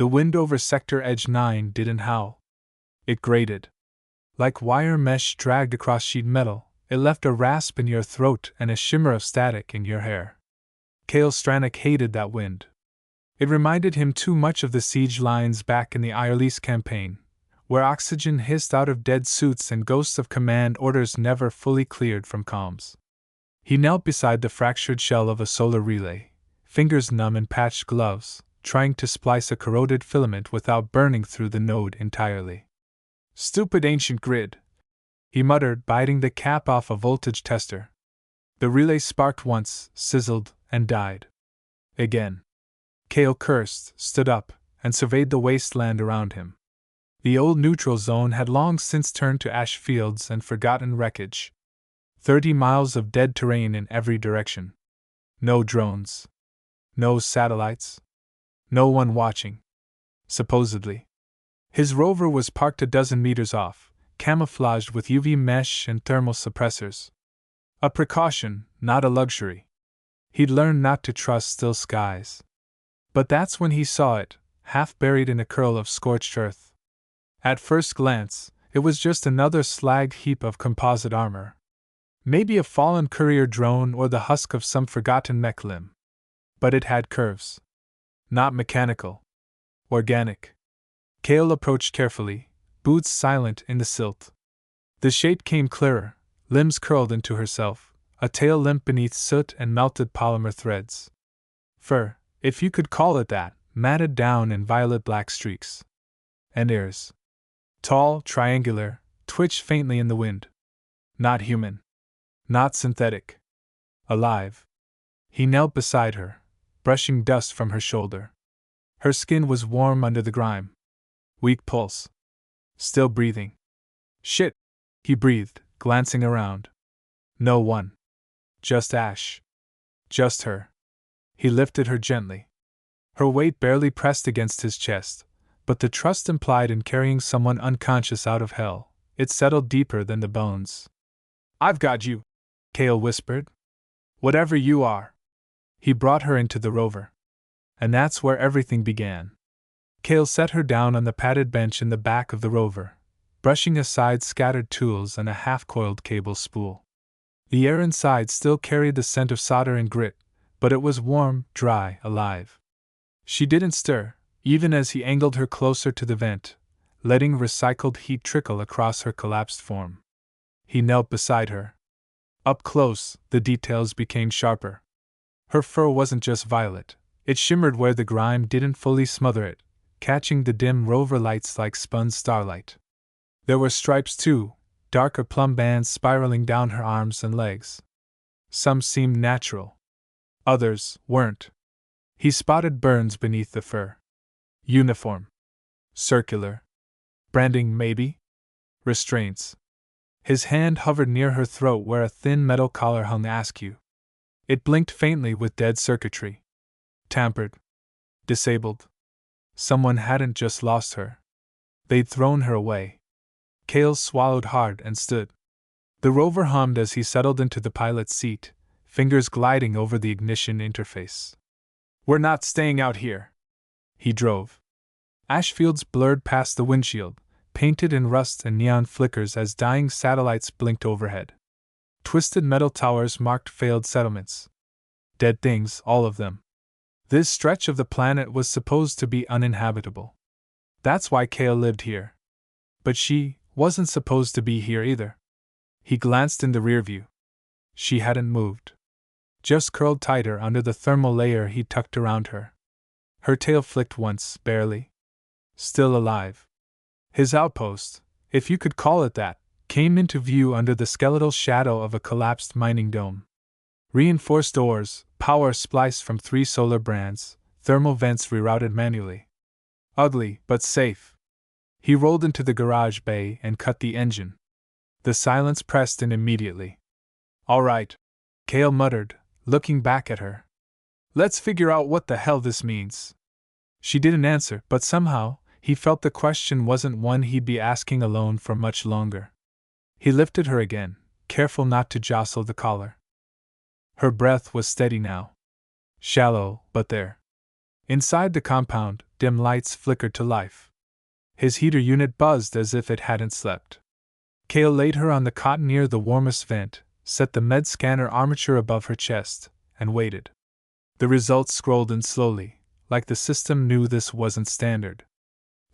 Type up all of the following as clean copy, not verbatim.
The wind over Sector Edge 9 didn't howl. It grated. Like wire mesh dragged across sheet metal, it left a rasp in your throat and a shimmer of static in your hair. Cale Stranick hated that wind. It reminded him too much of the siege lines back in the Irelys campaign, where oxygen hissed out of dead suits and ghosts of command orders never fully cleared from comms. He knelt beside the fractured shell of a solar relay, fingers numb in patched gloves, trying to splice a corroded filament without burning through the node entirely. "Stupid ancient grid," he muttered, biting the cap off a voltage tester. The relay sparked once, sizzled, and died. Again. Cale cursed, stood up, and surveyed the wasteland around him. The old neutral zone had long since turned to ash fields and forgotten wreckage. 30 miles of dead terrain in every direction. No drones. No satellites. No one watching. Supposedly. His rover was parked a dozen meters off, camouflaged with UV mesh and thermal suppressors. A precaution, not a luxury. He'd learned not to trust still skies. But that's when he saw it, half buried in a curl of scorched earth. At first glance, it was just another slagged heap of composite armor. Maybe a fallen courier drone or the husk of some forgotten mech limb. But it had curves. Not mechanical. Organic. Cale approached carefully, boots silent in the silt. The shape came clearer, limbs curled into herself, a tail limp beneath soot and melted polymer threads. Fur, if you could call it that, matted down in violet-black streaks. And ears. Tall, triangular, twitched faintly in the wind. Not human. Not synthetic. Alive. He knelt beside her, brushing dust from her shoulder. Her skin was warm under the grime. Weak pulse. Still breathing. "Shit," he breathed, glancing around. No one. Just ash. Just her. He lifted her gently. Her weight barely pressed against his chest, but the trust implied in carrying someone unconscious out of hell, it settled deeper than the bones. "I've got you," Cale whispered. "Whatever you are." He brought her into the rover. And that's where everything began. Cale set her down on the padded bench in the back of the rover, brushing aside scattered tools and a half-coiled cable spool. The air inside still carried the scent of solder and grit, but it was warm, dry, alive. She didn't stir, even as he angled her closer to the vent, letting recycled heat trickle across her collapsed form. He knelt beside her. Up close, the details became sharper. Her fur wasn't just violet, it shimmered where the grime didn't fully smother it, catching the dim rover lights like spun starlight. There were stripes too, darker plum bands spiraling down her arms and legs. Some seemed natural. Others weren't. He spotted burns beneath the fur. Uniform. Circular. Branding, maybe? Restraints. His hand hovered near her throat where a thin metal collar hung askew. It blinked faintly with dead circuitry. Tampered. Disabled. Someone hadn't just lost her. They'd thrown her away. Cale swallowed hard and stood. The rover hummed as he settled into the pilot's seat, fingers gliding over the ignition interface. "We're not staying out here." He drove. Ash fields blurred past the windshield, painted in rust and neon flickers as dying satellites blinked overhead. Twisted metal towers marked failed settlements. Dead things, all of them. This stretch of the planet was supposed to be uninhabitable. That's why Cale lived here. But she wasn't supposed to be here either. He glanced in the rearview. She hadn't moved. Just curled tighter under the thermal layer he tucked around her. Her tail flicked once, barely. Still alive. His outpost, if you could call it that, came into view under the skeletal shadow of a collapsed mining dome. Reinforced doors, power spliced from 3 solar brands, thermal vents rerouted manually. Ugly, but safe. He rolled into the garage bay and cut the engine. The silence pressed in immediately. "All right," Cale muttered, looking back at her. "Let's figure out what the hell this means." She didn't answer, but somehow, he felt the question wasn't one he'd be asking alone for much longer. He lifted her again, careful not to jostle the collar. Her breath was steady now. Shallow, but there. Inside the compound, dim lights flickered to life. His heater unit buzzed as if it hadn't slept. Cale laid her on the cot near the warmest vent, set the med scanner armature above her chest, and waited. The results scrolled in slowly, like the system knew this wasn't standard.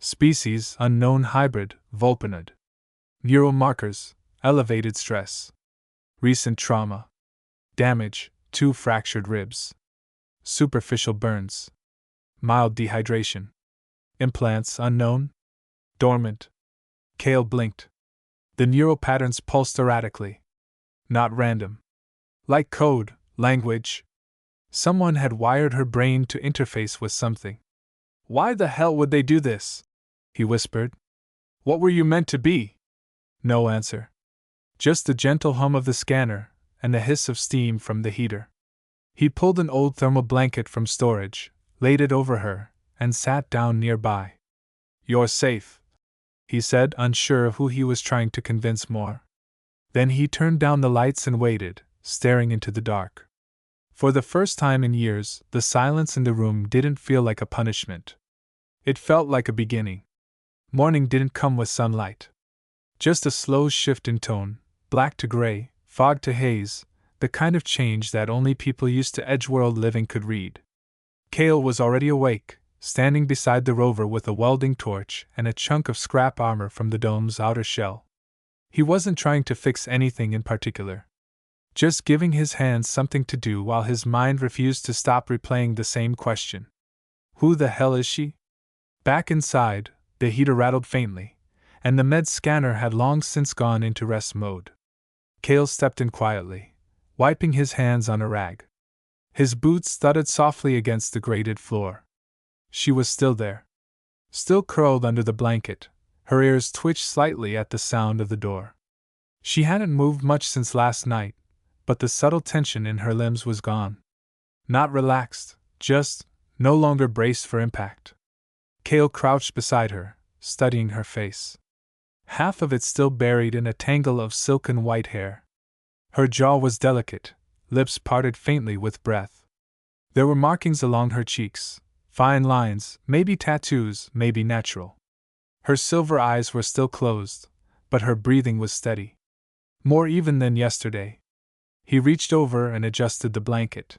Species: unknown hybrid, Vulpine. Neural markers: elevated stress. Recent trauma. Damage: 2 fractured ribs. Superficial burns. Mild dehydration. Implants: unknown. Dormant. Cale blinked. The neural patterns pulsed erratically. Not random. Like code, language. Someone had wired her brain to interface with something. "Why the hell would they do this?" he whispered. "What were you meant to be?" No answer. Just the gentle hum of the scanner, and the hiss of steam from the heater. He pulled an old thermal blanket from storage, laid it over her, and sat down nearby. "You're safe," he said, unsure of who he was trying to convince more. Then he turned down the lights and waited, staring into the dark. For the first time in years, the silence in the room didn't feel like a punishment. It felt like a beginning. Morning didn't come with sunlight. Just a slow shift in tone, black to gray, fog to haze, the kind of change that only people used to edgeworld living could read. Cale was already awake, standing beside the rover with a welding torch and a chunk of scrap armor from the dome's outer shell. He wasn't trying to fix anything in particular. Just giving his hands something to do while his mind refused to stop replaying the same question. Who the hell is she? Back inside, the heater rattled faintly, and the med scanner had long since gone into rest mode. Cale stepped in quietly, wiping his hands on a rag. His boots thudded softly against the grated floor. She was still there. Still curled under the blanket, her ears twitched slightly at the sound of the door. She hadn't moved much since last night, but the subtle tension in her limbs was gone. Not relaxed, just no longer braced for impact. Cale crouched beside her, studying her face. Half of it still buried in a tangle of silken white hair. Her jaw was delicate, lips parted faintly with breath. There were markings along her cheeks, fine lines, maybe tattoos, maybe natural. Her silver eyes were still closed, but her breathing was steady. More even than yesterday. He reached over and adjusted the blanket.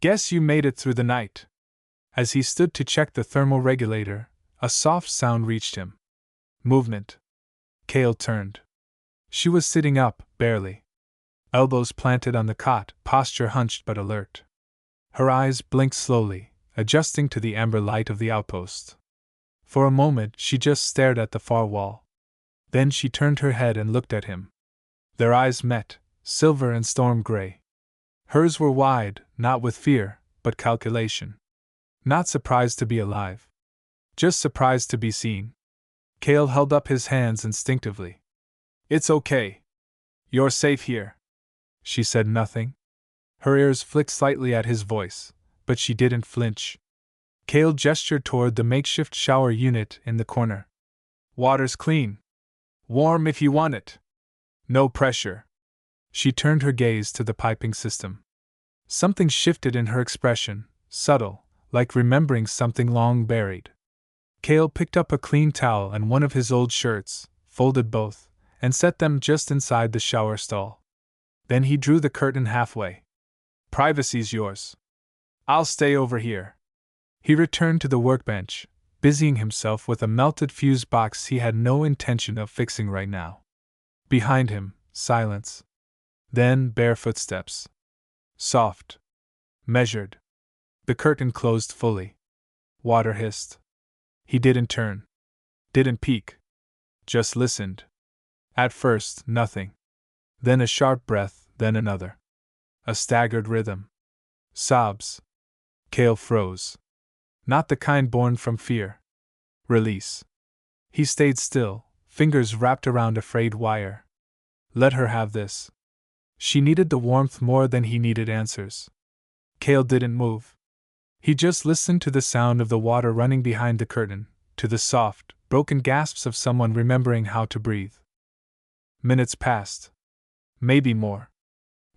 "Guess you made it through the night." As he stood to check the thermal regulator, a soft sound reached him. Movement. Cale turned. She was sitting up, barely. Elbows planted on the cot, posture hunched but alert. Her eyes blinked slowly, adjusting to the amber light of the outpost. For a moment she just stared at the far wall. Then she turned her head and looked at him. Their eyes met, silver and storm gray. Hers were wide, not with fear, but calculation. Not surprised to be alive. Just surprised to be seen. Cale held up his hands instinctively. "It's okay. You're safe here." She said nothing. Her ears flicked slightly at his voice, but she didn't flinch. Cale gestured toward the makeshift shower unit in the corner. "Water's clean. Warm if you want it. No pressure." She turned her gaze to the piping system. Something shifted in her expression, subtle, like remembering something long buried. Cale picked up a clean towel and one of his old shirts, folded both, and set them just inside the shower stall. Then he drew the curtain halfway. "Privacy's yours. I'll stay over here." He returned to the workbench, busying himself with a melted fuse box he had no intention of fixing right now. Behind him, silence. Then bare footsteps. Soft. Measured. The curtain closed fully. Water hissed. He didn't turn. Didn't peek. Just listened. At first, nothing. Then a sharp breath, then another. A staggered rhythm. Sobs. Cale froze. Not the kind born from fear. Release. He stayed still, fingers wrapped around a frayed wire. Let her have this. She needed the warmth more than he needed answers. Cale didn't move. He just listened to the sound of the water running behind the curtain, to the soft, broken gasps of someone remembering how to breathe. Minutes passed. Maybe more.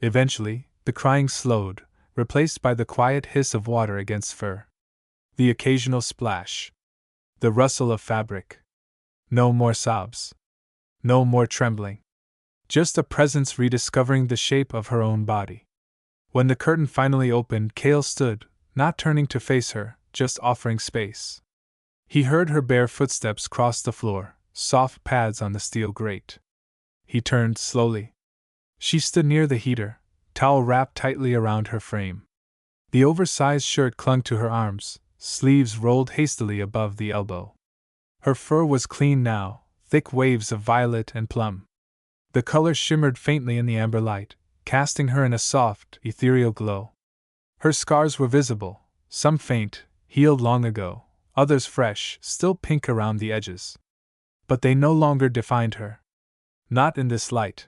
Eventually, the crying slowed, replaced by the quiet hiss of water against fur. The occasional splash. The rustle of fabric. No more sobs. No more trembling. Just a presence rediscovering the shape of her own body. When the curtain finally opened, Cale stood, not turning to face her, just offering space. He heard her bare footsteps cross the floor, soft pads on the steel grate. He turned slowly. She stood near the heater, towel wrapped tightly around her frame. The oversized shirt clung to her arms, sleeves rolled hastily above the elbow. Her fur was clean now, thick waves of violet and plum. The color shimmered faintly in the amber light, casting her in a soft, ethereal glow. Her scars were visible, some faint, healed long ago, others fresh, still pink around the edges. But they no longer defined her. Not in this light.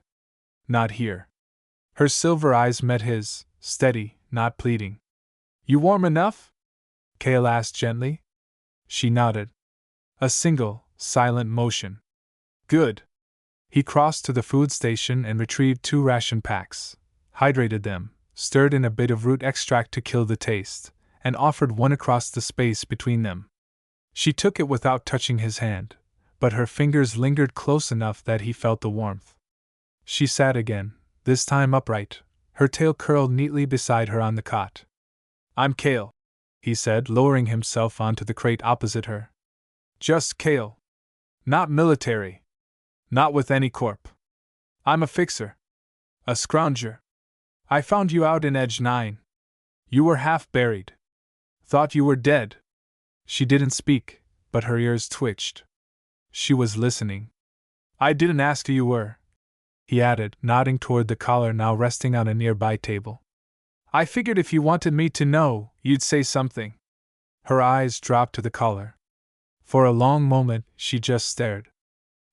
Not here. Her silver eyes met his, steady, not pleading. You warm enough? Cale asked gently. She nodded. A single, silent motion. Good. He crossed to the food station and retrieved 2 ration packs, hydrated them, stirred in a bit of root extract to kill the taste, and offered one across the space between them. She took it without touching his hand, but her fingers lingered close enough that he felt the warmth. She sat again, this time upright, her tail curled neatly beside her on the cot. I'm Cale, he said, lowering himself onto the crate opposite her. Just Cale. Not military. Not with any corp. I'm a fixer. A scrounger. I found you out in Edge 9. You were half buried. Thought you were dead. She didn't speak, but her ears twitched. She was listening. I didn't ask who you were, he added, nodding toward the collar now resting on a nearby table. I figured if you wanted me to know, you'd say something. Her eyes dropped to the collar. For a long moment, she just stared.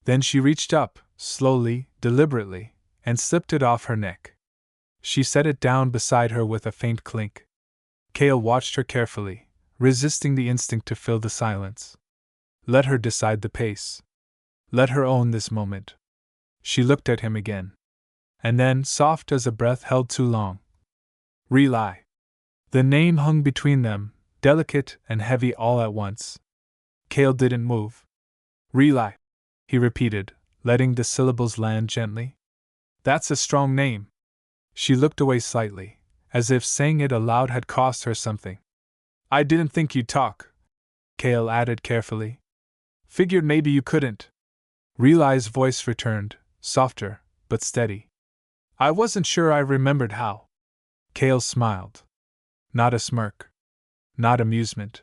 Then she reached up, slowly, deliberately, and slipped it off her neck. She set it down beside her with a faint clink. Cale watched her carefully, resisting the instinct to fill the silence. Let her decide the pace. Let her own this moment. She looked at him again. And then, soft as a breath held too long. Rely. The name hung between them, delicate and heavy all at once. Cale didn't move. Rely, he repeated, letting the syllables land gently. That's a strong name. She looked away slightly, as if saying it aloud had cost her something. I didn't think you'd talk, Cale added carefully. Figured maybe you couldn't. Reely's voice returned, softer, but steady. I wasn't sure I remembered how. Cale smiled. Not a smirk. Not amusement.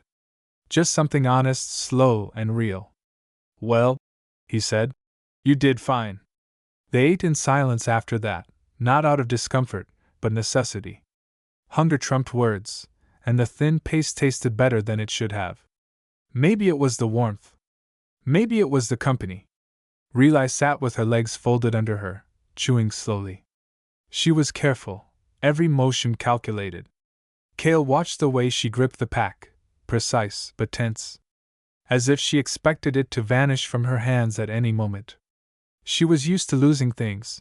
Just something honest, slow, and real. Well, he said, you did fine. They ate in silence after that, not out of discomfort, but necessity. Hunger trumped words, and the thin paste tasted better than it should have. Maybe it was the warmth. Maybe it was the company. Reely sat with her legs folded under her, chewing slowly. She was careful, every motion calculated. Cale watched the way she gripped the pack, precise but tense, as if she expected it to vanish from her hands at any moment. She was used to losing things.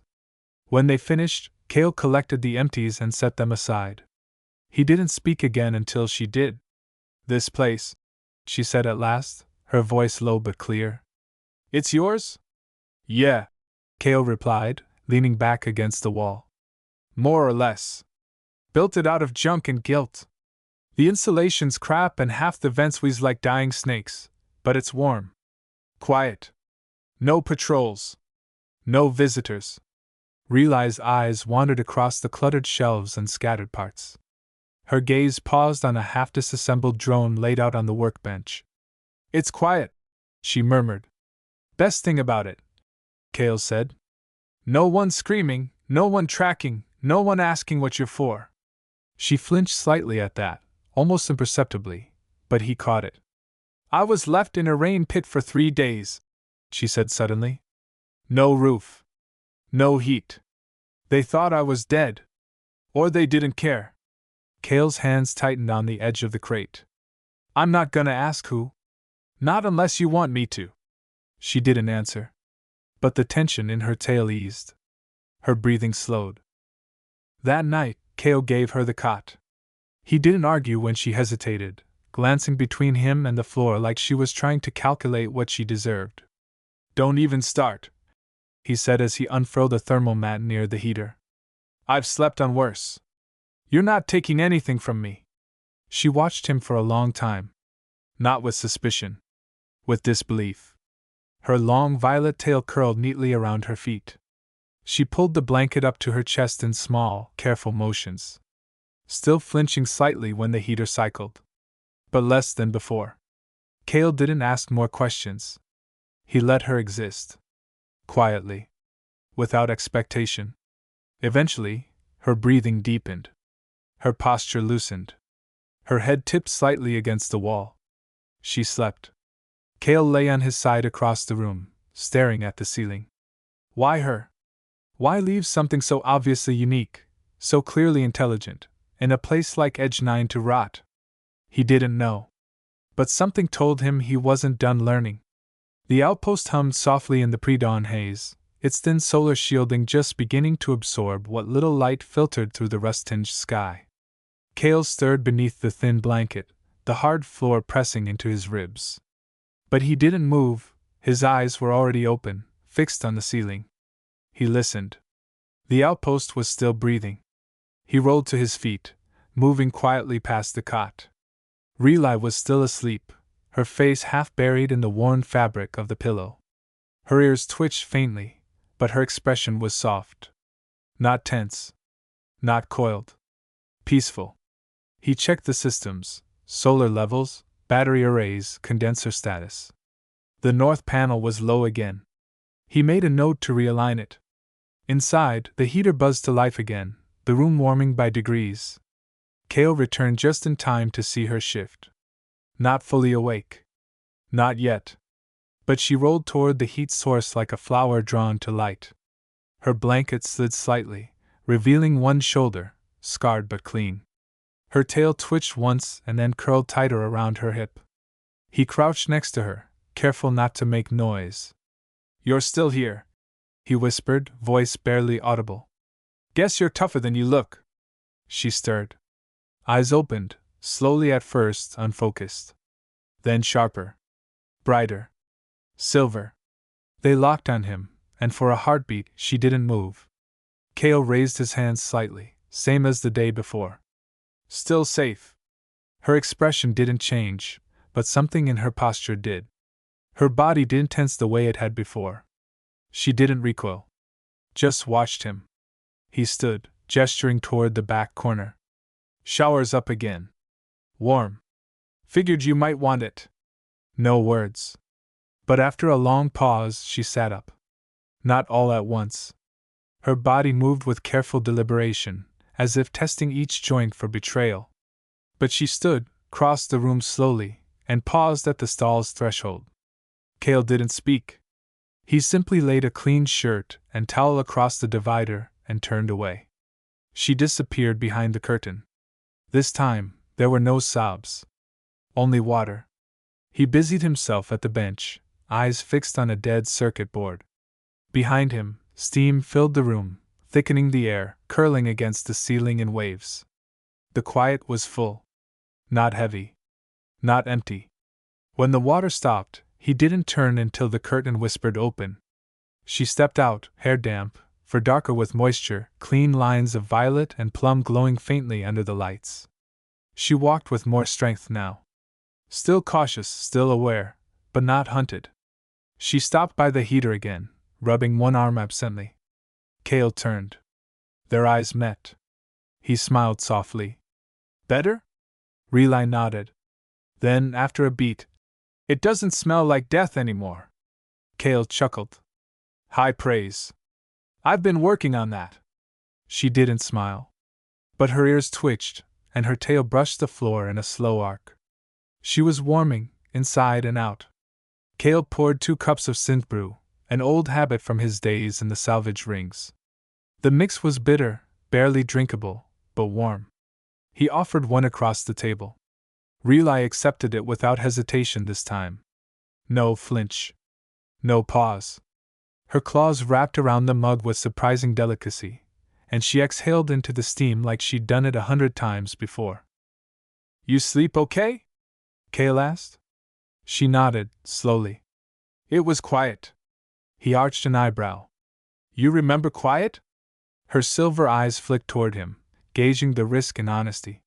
When they finished, Cale collected the empties and set them aside. He didn't speak again until she did. This place, she said at last, her voice low but clear. It's yours? Yeah, Cale replied, leaning back against the wall. More or less. Built it out of junk and guilt. The insulation's crap and half the vents wheeze like dying snakes, but it's warm. Quiet. No patrols. No visitors. Reely's eyes wandered across the cluttered shelves and scattered parts. Her gaze paused on a half-disassembled drone laid out on the workbench. It's quiet, she murmured. Best thing about it, Cale said. No one screaming, no one tracking, no one asking what you're for. She flinched slightly at that, almost imperceptibly, but he caught it. I was left in a rain pit for 3 days, she said suddenly. No roof. No heat. They thought I was dead. Or they didn't care. Cale's hands tightened on the edge of the crate. I'm not gonna ask who. Not unless you want me to. She didn't answer. But the tension in her tail eased. Her breathing slowed. That night, Cale gave her the cot. He didn't argue when she hesitated, glancing between him and the floor like she was trying to calculate what she deserved. "Don't even start," he said as he unfurled a thermal mat near the heater. "I've slept on worse. You're not taking anything from me." She watched him for a long time. Not with suspicion. With disbelief. Her long violet tail curled neatly around her feet. She pulled the blanket up to her chest in small, careful motions. Still flinching slightly when the heater cycled. But less than before. Cale didn't ask more questions. He let her exist. Quietly. Without expectation. Eventually, her breathing deepened. Her posture loosened. Her head tipped slightly against the wall. She slept. Cale lay on his side across the room, staring at the ceiling. Why her? Why leave something so obviously unique, so clearly intelligent, in a place like Edge 9 to rot? He didn't know. But something told him he wasn't done learning. The outpost hummed softly in the pre-dawn haze, its thin solar shielding just beginning to absorb what little light filtered through the rust-tinged sky. Cale stirred beneath the thin blanket, the hard floor pressing into his ribs. But he didn't move, his eyes were already open, fixed on the ceiling. He listened. The outpost was still breathing. He rolled to his feet, moving quietly past the cot. Relay was still asleep, her face half buried in the worn fabric of the pillow. Her ears twitched faintly, but her expression was soft. Not tense. Not coiled. Peaceful. He checked the systems, solar levels, battery arrays, condenser status. The north panel was low again. He made a note to realign it. Inside, the heater buzzed to life again, the room warming by degrees. Cale returned just in time to see her shift. Not fully awake. Not yet. But she rolled toward the heat source like a flower drawn to light. Her blanket slid slightly, revealing one shoulder, scarred but clean. Her tail twitched once and then curled tighter around her hip. He crouched next to her, careful not to make noise. "You're still here," he whispered, voice barely audible. "Guess you're tougher than you look." She stirred. Eyes opened, slowly at first, unfocused. Then sharper. Brighter. Silver. They locked on him, and for a heartbeat she didn't move. Cale raised his hands slightly, same as the day before. "Still safe." Her expression didn't change, but something in her posture did. Her body didn't tense the way it had before. She didn't recoil. Just watched him. He stood, gesturing toward the back corner. "Shower's up again. Warm. Figured you might want it." No words. But after a long pause, she sat up. Not all at once. Her body moved with careful deliberation, as if testing each joint for betrayal. But she stood, crossed the room slowly, and paused at the stall's threshold. Cale didn't speak. He simply laid a clean shirt and towel across the divider and turned away. She disappeared behind the curtain. This time, there were no sobs. Only water. He busied himself at the bench, eyes fixed on a dead circuit board. Behind him, steam filled the room, thickening the air, curling against the ceiling in waves. The quiet was full. Not heavy. Not empty. When the water stopped, he didn't turn until the curtain whispered open. She stepped out, hair damp, for darker with moisture, clean lines of violet and plum glowing faintly under the lights. She walked with more strength now. Still cautious, still aware, but not hunted. She stopped by the heater again, rubbing one arm absently. Cale turned. Their eyes met. He smiled softly. "Better?" Relay nodded. Then, after a beat, "It doesn't smell like death anymore." Cale chuckled. "High praise. I've been working on that." She didn't smile. But her ears twitched, and her tail brushed the floor in a slow arc. She was warming, inside and out. Cale poured 2 cups of synth brew, an old habit from his days in the salvage rings. The mix was bitter, barely drinkable, but warm. He offered one across the table. Relay accepted it without hesitation this time. No flinch. No pause. Her claws wrapped around the mug with surprising delicacy, and she exhaled into the steam like she'd done it 100 times before. "You sleep okay?" Kale asked. She nodded, slowly. It was quiet. He arched an eyebrow. You remember quiet? Her silver eyes flicked toward him, gauging the risk and honesty.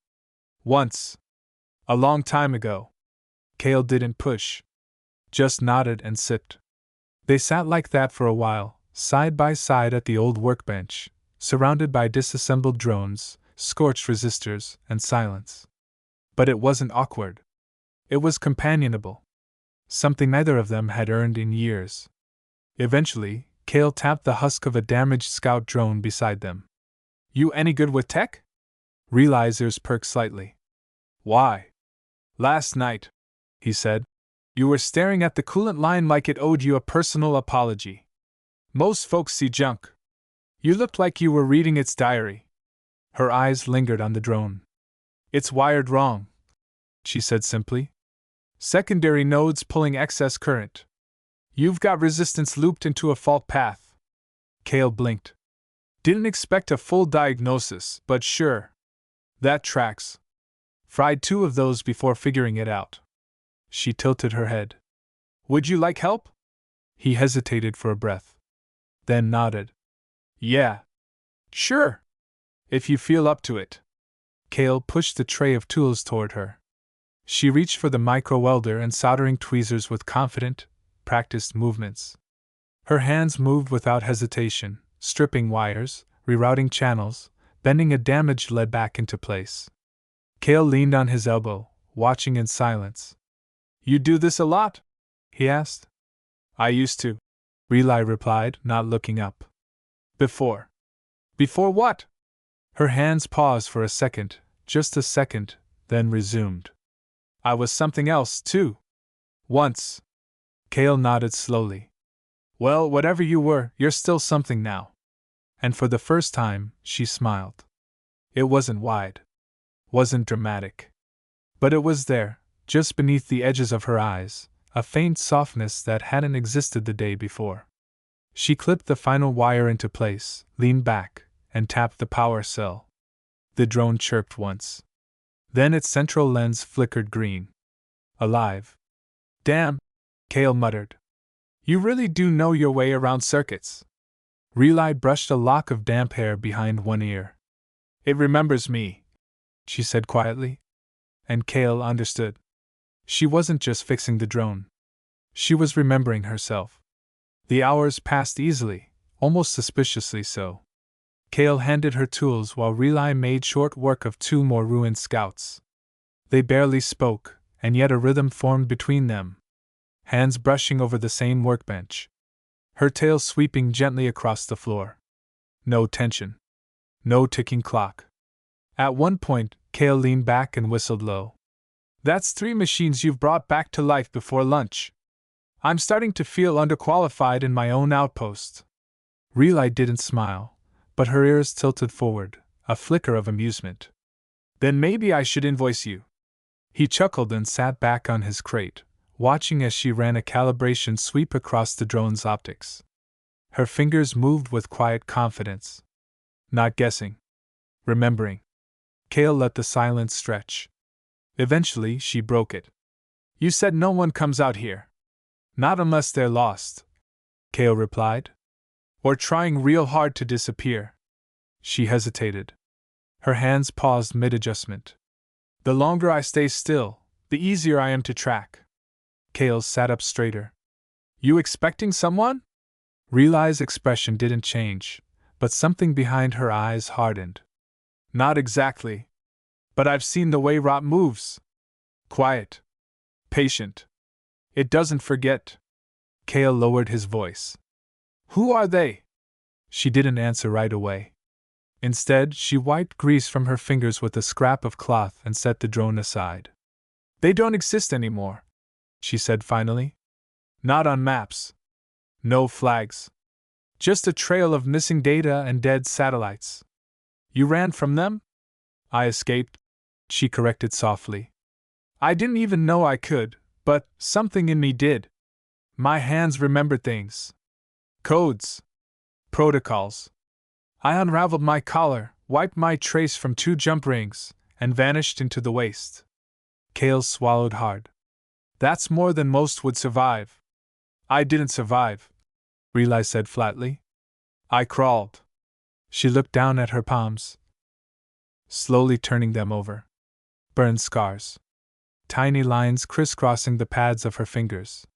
Once. A long time ago. Kale didn't push. Just nodded and sipped. They sat like that for a while, side by side at the old workbench, surrounded by disassembled drones, scorched resistors, and silence. But it wasn't awkward. It was companionable. Something neither of them had earned in years. Eventually, Kale tapped the husk of a damaged scout drone beside them. You any good with tech? Reali's ears perked slightly. Why? Last night, he said, you were staring at the coolant line like it owed you a personal apology. Most folks see junk. You looked like you were reading its diary. Her eyes lingered on the drone. It's wired wrong, she said simply. Secondary nodes pulling excess current. You've got resistance looped into a fault path. Kale blinked. Didn't expect a full diagnosis, but sure. That tracks. Fried 2 of those before figuring it out. She tilted her head. Would you like help? He hesitated for a breath. Then nodded. Yeah. Sure. If you feel up to it. Kale pushed the tray of tools toward her. She reached for the micro-welder and soldering tweezers with confident, practiced movements. Her hands moved without hesitation, stripping wires, rerouting channels, bending a damaged lead back into place. Kale leaned on his elbow, watching in silence. You do this a lot? He asked. I used to, Reli replied, not looking up. Before. Before what? Her hands paused for a second, just a second, then resumed. I was something else, too. Once. Kale nodded slowly. Well, whatever you were, you're still something now. And for the first time, she smiled. It wasn't wide. Wasn't dramatic. But it was there, just beneath the edges of her eyes, a faint softness that hadn't existed the day before. She clipped the final wire into place, leaned back, and tapped the power cell. The drone chirped once. Then its central lens flickered green. Alive. Damn, Kale muttered. You really do know your way around circuits. Reli brushed a lock of damp hair behind one ear. It remembers me, she said quietly. And Kale understood. She wasn't just fixing the drone. She was remembering herself. The hours passed easily, almost suspiciously so. Kale handed her tools while Reli made short work of 2 more ruined scouts. They barely spoke, and yet a rhythm formed between them. Hands brushing over the same workbench. Her tail sweeping gently across the floor. No tension. No ticking clock. At one point, Kale leaned back and whistled low. That's 3 machines you've brought back to life before lunch. I'm starting to feel underqualified in my own outpost. Reli didn't smile, but her ears tilted forward, a flicker of amusement. Then maybe I should invoice you. He chuckled and sat back on his crate, watching as she ran a calibration sweep across the drone's optics. Her fingers moved with quiet confidence. Not guessing. Remembering. Kale let the silence stretch. Eventually, she broke it. You said no one comes out here. Not unless they're lost, Kale replied. Or trying real hard to disappear. She hesitated. Her hands paused mid-adjustment. The longer I stay still, the easier I am to track. Kale sat up straighter. You expecting someone? Reli's expression didn't change, but something behind her eyes hardened. Not exactly. But I've seen the way rot moves. Quiet. Patient. It doesn't forget. Kale lowered his voice. Who are they? She didn't answer right away. Instead, she wiped grease from her fingers with a scrap of cloth and set the drone aside. They don't exist anymore, she said finally. Not on maps. No flags. Just a trail of missing data and dead satellites. You ran from them? I escaped, she corrected softly. I didn't even know I could, but something in me did. My hands remembered things. Codes. Protocols. I unraveled my collar, wiped my trace from 2 jump rings, and vanished into the waste. Kale swallowed hard. That's more than most would survive. I didn't survive, Relay said flatly. I crawled. She looked down at her palms, slowly turning them over. Burned scars. Tiny lines crisscrossing the pads of her fingers.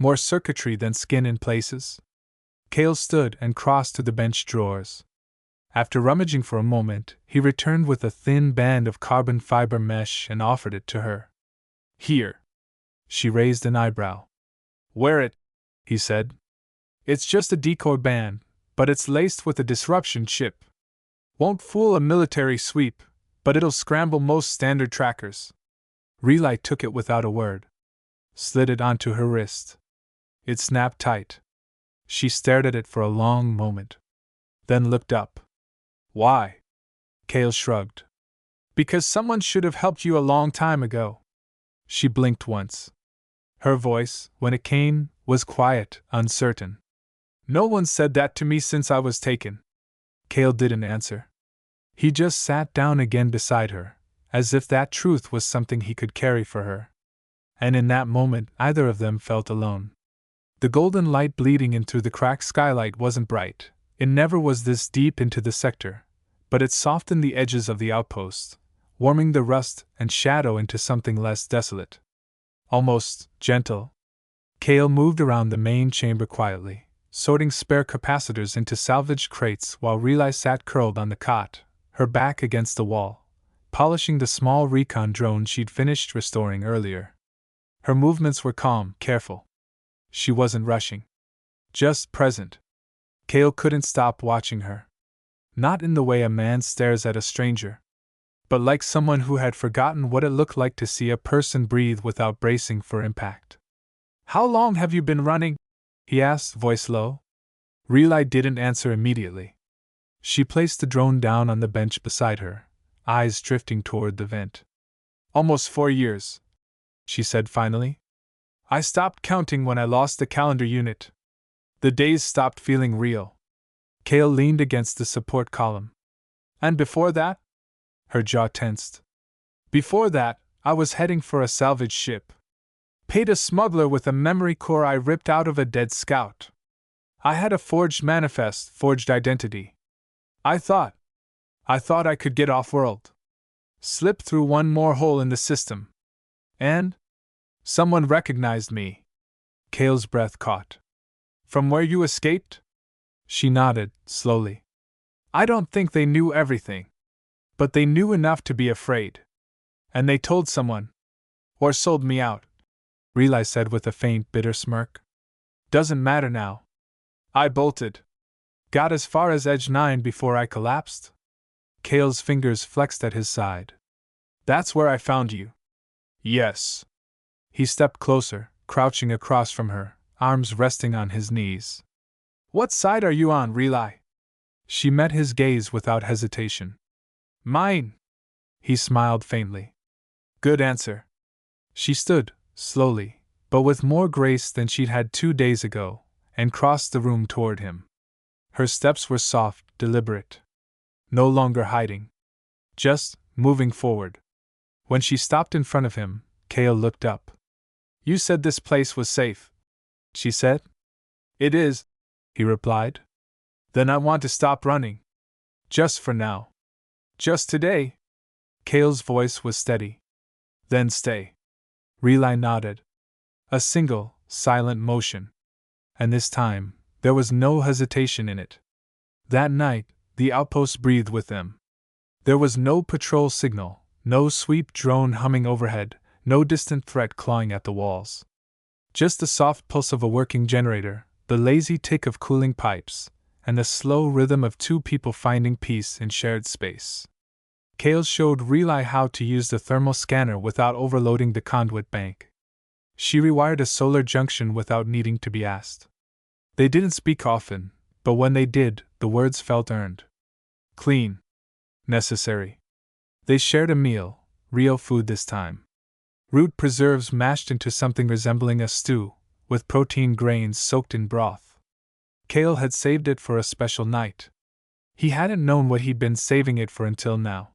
More circuitry than skin in places. Cale stood and crossed to the bench drawers. After rummaging for a moment, he returned with a thin band of carbon fiber mesh and offered it to her. Here. She raised an eyebrow. Wear it, he said. It's just a decoy band, but it's laced with a disruption chip. Won't fool a military sweep, but it'll scramble most standard trackers. Relay took it without a word. Slid it onto her wrist. It snapped tight. She stared at it for a long moment. Then looked up. Why? Cale shrugged. Because someone should have helped you a long time ago. She blinked once. Her voice, when it came, was quiet, uncertain. No one said that to me since I was taken. Cale didn't answer. He just sat down again beside her, as if that truth was something he could carry for her. And in that moment, neither of them felt alone. The golden light bleeding in through the cracked skylight wasn't bright. It never was this deep into the sector, but it softened the edges of the outpost, warming the rust and shadow into something less desolate. Almost gentle. Cale moved around the main chamber quietly, sorting spare capacitors into salvaged crates while Relay sat curled on the cot, her back against the wall, polishing the small recon drone she'd finished restoring earlier. Her movements were calm, careful. She wasn't rushing. Just present. Cale couldn't stop watching her. Not in the way a man stares at a stranger, but like someone who had forgotten what it looked like to see a person breathe without bracing for impact. How long have you been running? He asked, voice low. Relay didn't answer immediately. She placed the drone down on the bench beside her, eyes drifting toward the vent. Almost 4 years, she said finally. I stopped counting when I lost the calendar unit. The days stopped feeling real. Cale leaned against the support column. And before that? Her jaw tensed. Before that, I was heading for a salvage ship. Paid a smuggler with a memory core I ripped out of a dead scout. I had a forged manifest, forged identity. I thought I could get off-world. Slip through one more hole in the system. And someone recognized me. Cale's breath caught. From where you escaped? She nodded, slowly. I don't think they knew everything. But they knew enough to be afraid. And they told someone. Or sold me out. Relay said with a faint, bitter smirk. Doesn't matter now. I bolted. Got as far as Edge 9 before I collapsed. Cale's fingers flexed at his side. That's where I found you. Yes. He stepped closer, crouching across from her, arms resting on his knees. What side are you on, Relay? She met his gaze without hesitation. Mine. He smiled faintly. Good answer. She stood, slowly, but with more grace than she'd had 2 days ago, and crossed the room toward him. Her steps were soft, deliberate. No longer hiding. Just moving forward. When she stopped in front of him, Cale looked up. You said this place was safe, she said. It is, he replied. Then I want to stop running. Just for now. Just today. Cale's voice was steady. Then stay. Relay nodded. A single, silent motion. And this time, there was no hesitation in it. That night, the outpost breathed with them. There was no patrol signal, no sweep drone humming overhead, no distant threat clawing at the walls. Just the soft pulse of a working generator, the lazy tick of cooling pipes, and the slow rhythm of 2 people finding peace in shared space. Cale showed Relay how to use the thermal scanner without overloading the conduit bank. She rewired a solar junction without needing to be asked. They didn't speak often, but when they did, the words felt earned. Clean. Necessary. They shared a meal, real food this time. Root preserves mashed into something resembling a stew, with protein grains soaked in broth. Cale had saved it for a special night. He hadn't known what he'd been saving it for until now.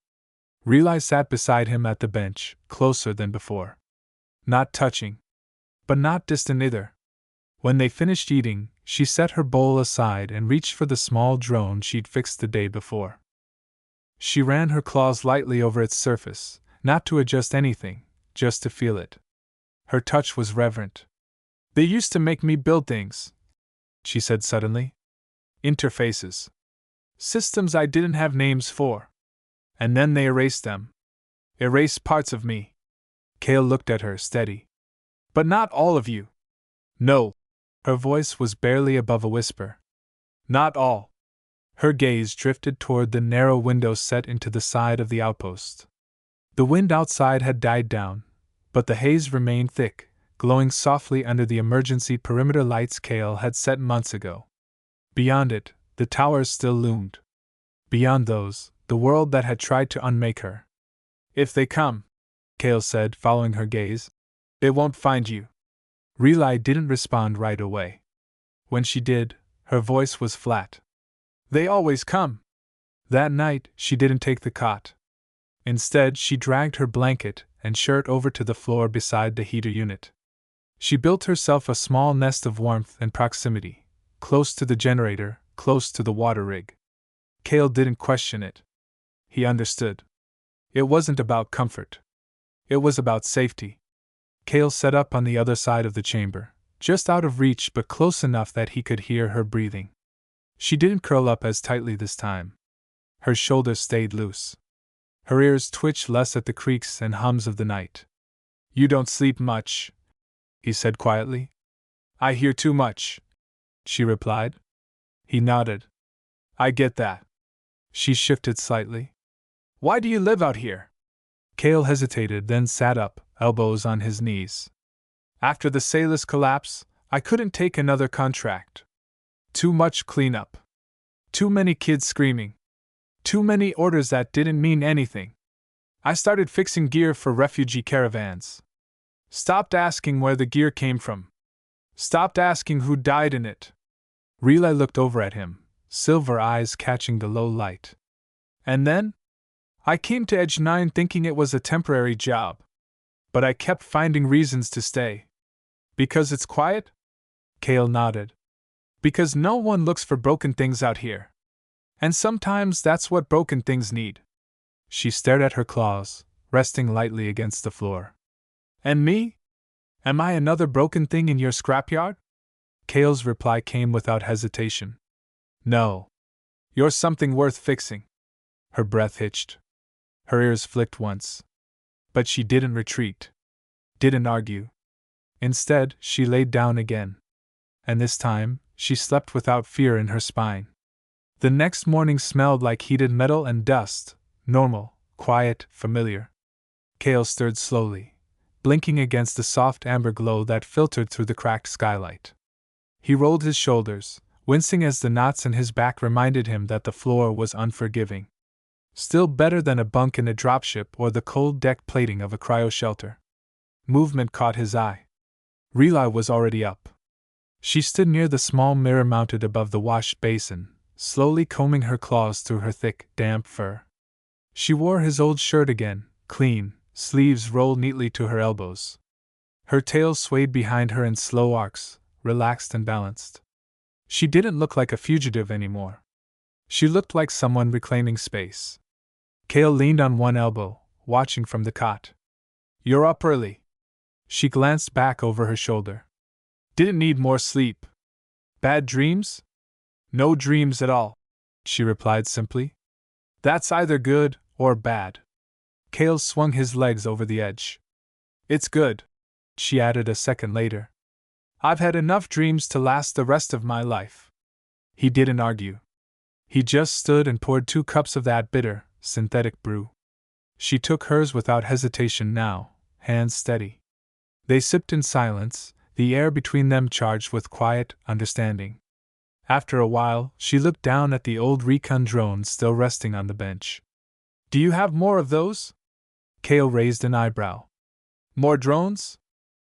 Relay sat beside him at the bench, closer than before. Not touching. but not distant either. When they finished eating, she set her bowl aside and reached for the small drone she'd fixed the day before. She ran her claws lightly over its surface, not to adjust anything, just to feel it. Her touch was reverent. "They used to make me build things," she said suddenly. "Interfaces. Systems I didn't have names for. And then they erased them. Erased parts of me." Cale looked at her, steady. "But not all of you." "No." Her voice was barely above a whisper. "Not all." Her gaze drifted toward the narrow window set into the side of the outpost. The wind outside had died down, but the haze remained thick, glowing softly under the emergency perimeter lights Cale had set months ago. Beyond it, the towers still loomed. Beyond those, the world that had tried to unmake her. "If they come," Cale said, following her gaze, "they won't find you." Relay didn't respond right away. When she did, her voice was flat. "They always come." That night, she didn't take the cot. Instead, she dragged her blanket and shirt over to the floor beside the heater unit. She built herself a small nest of warmth and proximity, close to the generator, close to the water rig. Cale didn't question it. He understood. It wasn't about comfort. It was about safety. Cale sat up on the other side of the chamber, just out of reach but close enough that he could hear her breathing. She didn't curl up as tightly this time. Her shoulders stayed loose. Her ears twitched less at the creaks and hums of the night. "You don't sleep much," he said quietly. "I hear too much," she replied. He nodded. "I get that." She shifted slightly. "Why do you live out here?" Cale hesitated, then sat up, elbows on his knees. "After the Salus collapse, I couldn't take another contract. Too much cleanup. Too many kids screaming. Too many orders that didn't mean anything. I started fixing gear for refugee caravans. Stopped asking where the gear came from. Stopped asking who died in it." Relay looked over at him, silver eyes catching the low light. "And then? I came to Edge 9 thinking it was a temporary job. But I kept finding reasons to stay." "Because it's quiet?" Cale nodded. "Because no one looks for broken things out here. And sometimes that's what broken things need." She stared at her claws, resting lightly against the floor. "And me? Am I another broken thing in your scrapyard?" Cale's reply came without hesitation. "No. You're something worth fixing." Her breath hitched. Her ears flicked once. But she didn't retreat. Didn't argue. Instead, she laid down again. And this time, she slept without fear in her spine. The next morning smelled like heated metal and dust, normal, quiet, familiar. Cale stirred slowly, blinking against the soft amber glow that filtered through the cracked skylight. He rolled his shoulders, wincing as the knots in his back reminded him that the floor was unforgiving. Still better than a bunk in a dropship or the cold deck plating of a cryoshelter. Movement caught his eye. Relay was already up. She stood near the small mirror mounted above the wash basin, slowly combing her claws through her thick, damp fur. She wore his old shirt again, clean, sleeves rolled neatly to her elbows. Her tail swayed behind her in slow arcs, relaxed and balanced. She didn't look like a fugitive anymore. She looked like someone reclaiming space. Cale leaned on one elbow, watching from the cot. "You're up early." She glanced back over her shoulder. "Didn't need more sleep." "Bad dreams?" "No dreams at all," she replied simply. "That's either good or bad." Cale swung his legs over the edge. "It's good," she added a second later. "I've had enough dreams to last the rest of my life." He didn't argue. He just stood and poured 2 cups of that bitter, synthetic brew. She took hers without hesitation now, hands steady. They sipped in silence, the air between them charged with quiet understanding. After a while, she looked down at the old recon drone still resting on the bench. "Do you have more of those?" Cale raised an eyebrow. "More drones?"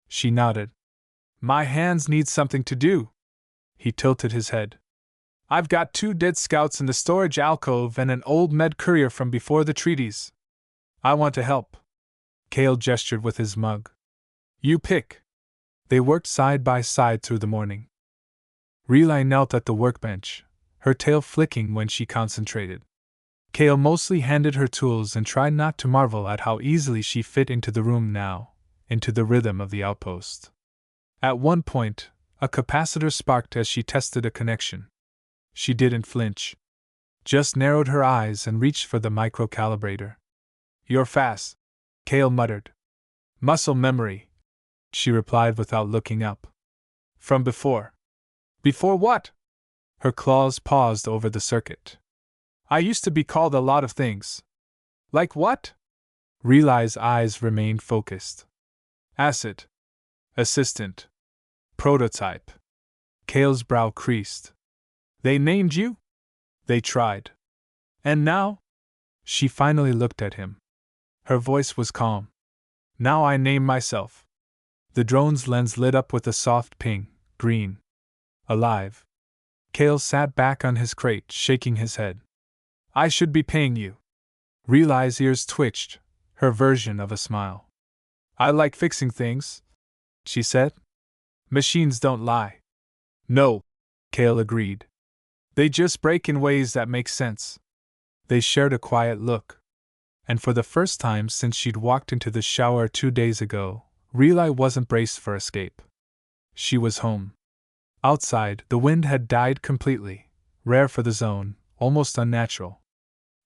She nodded. "My hands need something to do." He tilted his head. "I've got 2 dead scouts in the storage alcove and an old med courier from before the treaties. I want to help." Cale gestured with his mug. "You pick." They worked side by side through the morning. Relay knelt at the workbench, her tail flicking when she concentrated. Kale mostly handed her tools and tried not to marvel at how easily she fit into the room now, into the rhythm of the outpost. At one point, a capacitor sparked as she tested a connection. She didn't flinch. Just narrowed her eyes and reached for the microcalibrator. "You're fast," Kale muttered. "Muscle memory," she replied without looking up. "From before." "Before what?" Her claws paused over the circuit. "I used to be called a lot of things." "Like what?" Relay's eyes remained focused. "Acid. Assistant. Prototype." Kale's brow creased. "They named you?" "They tried." "And now?" She finally looked at him. Her voice was calm. "Now I name myself." The drone's lens lit up with a soft ping, green. "Alive." Kale sat back on his crate, shaking his head. "I should be paying you." Relay's ears twitched, her version of a smile. "I like fixing things," she said. "Machines don't lie." "No," Kale agreed. "They just break in ways that make sense." They shared a quiet look. And for the first time since she'd walked into the shower 2 days ago, Relay wasn't braced for escape. She was home. Outside, the wind had died completely, rare for the zone, almost unnatural.